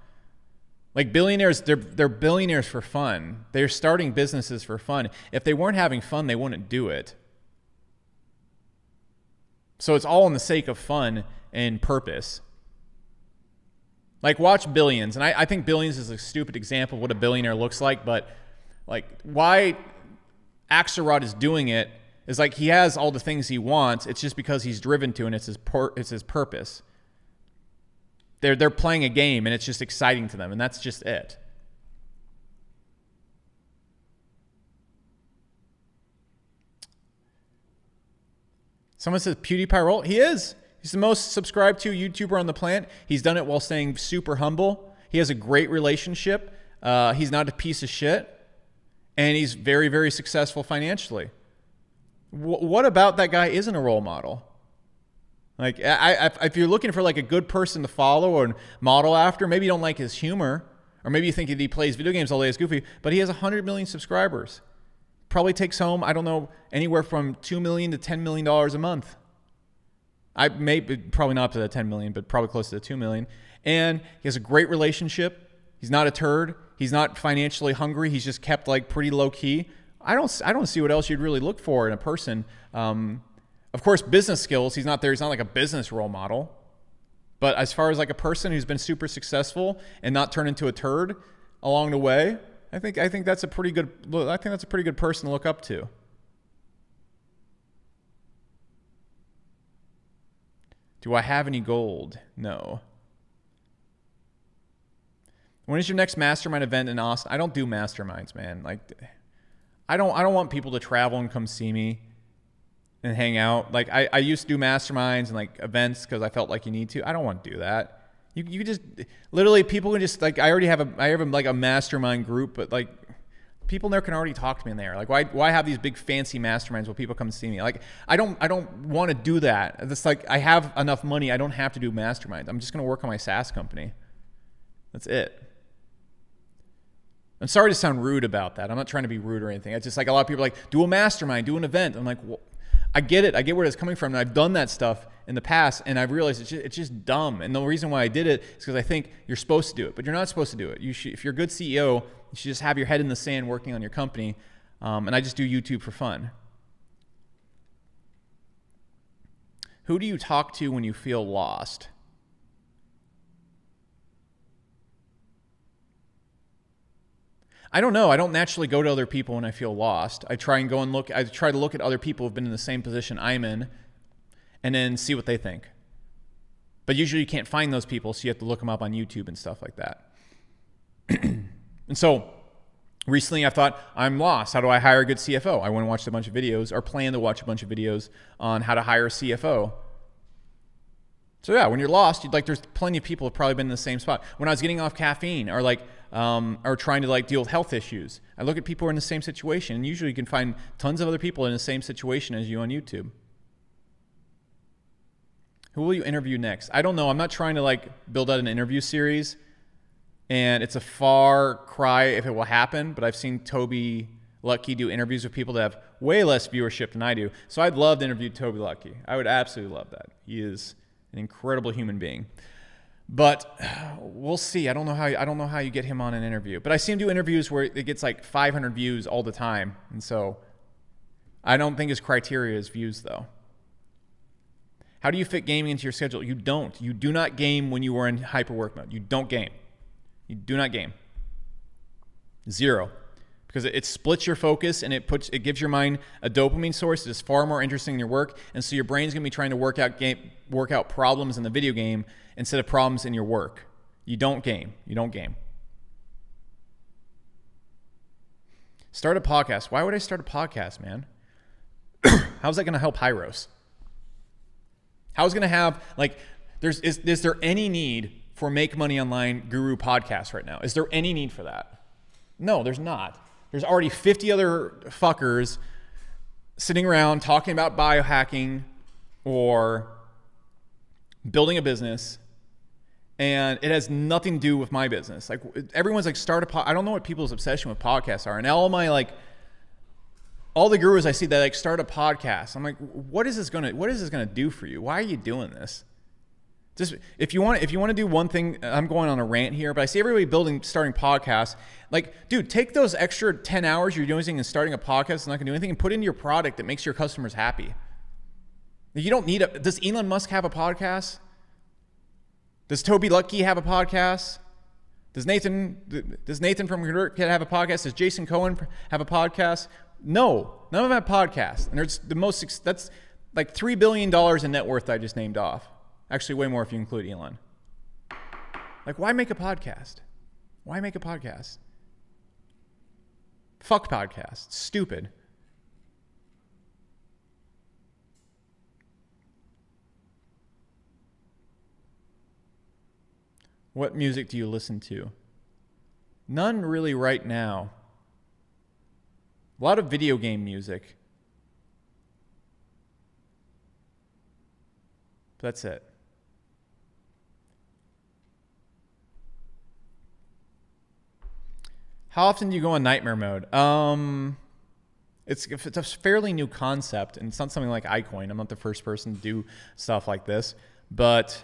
Like billionaires, they're billionaires for fun. They're starting businesses for fun. If they weren't having fun, they wouldn't do it. So it's all in the sake of fun and purpose. Like watch Billions. And I think Billions is a stupid example of what a billionaire looks like. But like why Axelrod is doing it is like he has all the things he wants. It's just because he's driven to, and it's his purpose. They're playing a game, and it's just exciting to them, and that's just it. Someone says PewDiePie roll. He is. He's the most subscribed to YouTuber on the planet. He's done it while staying super humble. He has a great relationship. He's not a piece of shit, and he's very, very successful financially. What about that guy isn't a role model? Like, if you're looking for like a good person to follow or model after, maybe you don't like his humor, or maybe you think that he plays video games all day as goofy, but he has 100 million subscribers. Probably takes home, I don't know, anywhere from $2 million to $10 million a month. Probably not up to the 10 million, but probably close to the 2 million. And he has a great relationship. He's not a turd. He's not financially hungry. He's just kept like pretty low key. I don't see what else you'd really look for in a person. Of course, business skills, he's not there. He's not like a business role model. But as far as like a person who's been super successful and not turned into a turd along the way, I think that's a pretty good person to look up to. Do I have any gold? No. When is your next mastermind event in Austin? I don't do masterminds, man. Like, I don't want people to travel and come see me and hang out. Like I used to do masterminds and like events because I felt like you need to. I don't want to do that. You just literally people can just like I have like a mastermind group, but like people there can already talk to me in there. Like why have these big fancy masterminds where people come see me? Like I don't want to do that. It's like I have enough money. I don't have to do masterminds. I'm just gonna work on my SaaS company. That's it. I'm sorry to sound rude about that. I'm not trying to be rude or anything. It's just like a lot of people are like, do a mastermind, do an event. I'm like, well, I get it. I get where it's coming from. And I've done that stuff in the past, and I've realized it's just dumb. And the reason why I did it is because I think you're supposed to do it, but you're not supposed to do it. If you're a good CEO, you should just have your head in the sand working on your company. And I just do YouTube for fun. Who do you talk to when you feel lost? I don't know. I don't naturally go to other people when I feel lost. I try to look at other people who've been in the same position I'm in and then see what they think. But usually you can't find those people, so you have to look them up on YouTube and stuff like that. And so Recently, I thought, I'm lost. How do I hire a good CFO? I went and watched a bunch of videos, or plan to watch a bunch of videos on how to hire a CFO. So yeah, when you're lost, there's plenty of people who have probably been in the same spot. When I was getting off caffeine, or trying to deal with health issues, I look at people who are in the same situation, and usually you can find tons of other people in the same situation as you on YouTube. Who will you interview next? I don't know. I'm not trying to build out an interview series. And it's a far cry if it will happen, but I've seen Toby Lucky do interviews with people that have way less viewership than I do. So I'd love to interview Toby Lucky. I would absolutely love that. He is an incredible human being. But we'll see. I don't know how you get him on an interview. But I see him do interviews where it gets 500 views all the time. And so I don't think his criteria is views, though. How do you fit gaming into your schedule? You don't. You do not game when you are in hyperwork mode. You don't game. You do not game. Zero. Because it splits your focus, and it gives your mind a dopamine source that is far more interesting in your work. And so your brain's going to be trying to work out problems in the video game instead of problems in your work. You don't game. You don't game. Start a podcast. Why would I start a podcast, man? How's that going to help Hyros? How's it going to have, is there any need for Make Money Online Guru podcast right now? Is there any need for that? No, there's not. There's already 50 other fuckers sitting around talking about biohacking or building a business, and it has nothing to do with my business. Everyone's start a podcast. I don't know what people's obsession with podcasts are. And all the gurus I see that start a podcast, I'm like, what is this gonna do for you? Why are you doing this? Just if you want to do one thing, I'm going on a rant here, but I see everybody starting podcasts. Dude, take those extra 10 hours you're doing and starting a podcast that's not going to do anything, and put it into your product that makes your customers happy. You don't need does Elon Musk have a podcast? Does Toby Lucky have a podcast? Does Nathan from Convert have a podcast? Does Jason Cohen have a podcast? No, none of them have podcasts. And there's that's $3 billion in net worth I just named off. Actually, way more if you include Elon. Why make a podcast? Why make a podcast? Fuck podcasts. Stupid. What music do you listen to? None really right now. A lot of video game music. That's it. How often do you go in nightmare mode? It's a fairly new concept, and it's not something like iCoin. I'm not the first person to do stuff like this, but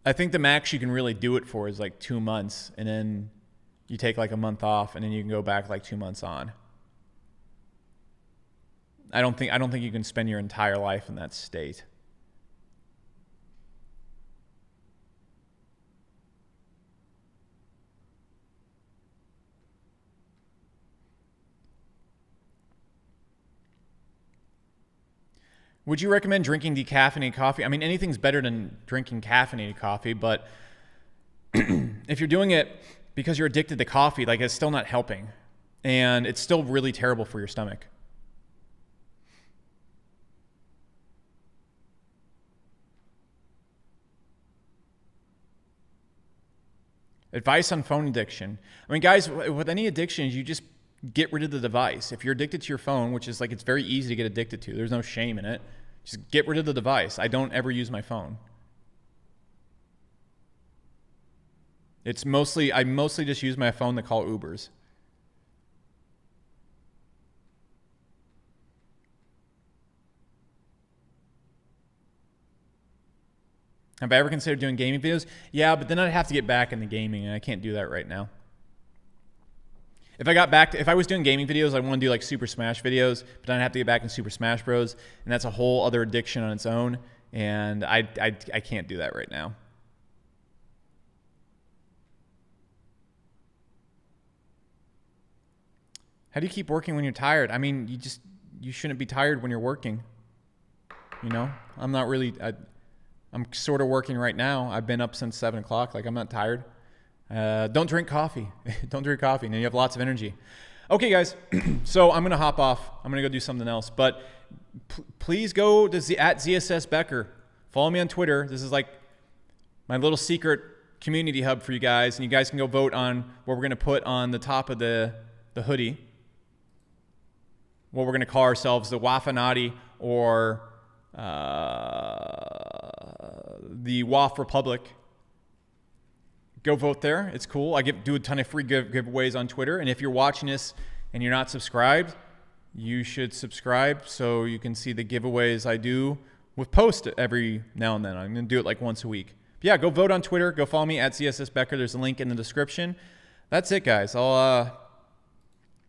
I think the max you can really do it for is 2 months, and then you take a month off, and then you can go back 2 months on. I don't think you can spend your entire life in that state. Would you recommend drinking decaffeinated coffee? I mean, anything's better than drinking caffeinated coffee, but if you're doing it because you're addicted to coffee, it's still not helping. And it's still really terrible for your stomach. Advice on phone addiction. I mean, guys, with any addictions, you just get rid of the device. If you're addicted to your phone, which is it's very easy to get addicted to, there's no shame in it. Just get rid of the device. I don't ever use my phone. I mostly just use my phone to call Ubers. Have I ever considered doing gaming videos? Yeah, but then I'd have to get back into gaming, and I can't do that right now. If I was doing gaming videos, I'd want to do Super Smash videos, but then I'd have to get back in Super Smash Bros, and that's a whole other addiction on its own, and I can't do that right now. How do you keep working when you're tired? I mean, you shouldn't be tired when you're working. I'm not really. I'm sort of working right now. I've been up since 7 o'clock. I'm not tired. Don't drink coffee. Don't drink coffee, and then you have lots of energy. Okay, guys. So I'm gonna hop off. I'm gonna go do something else. But please go to at ZSS Becker. Follow me on Twitter. This is like my little secret community hub for you guys, and you guys can go vote on what we're gonna put on the top of the hoodie. What we're gonna call ourselves, the Wafanati or the WAF Republic. Go vote there. It's cool. I do a ton of free giveaways on Twitter. And if you're watching this and you're not subscribed, you should subscribe so you can see the giveaways I do with post every now and then. I'm going to do it like once a week. But yeah, go vote on Twitter. Go follow me at CSS Becker. There's a link in the description. That's it, guys. I'll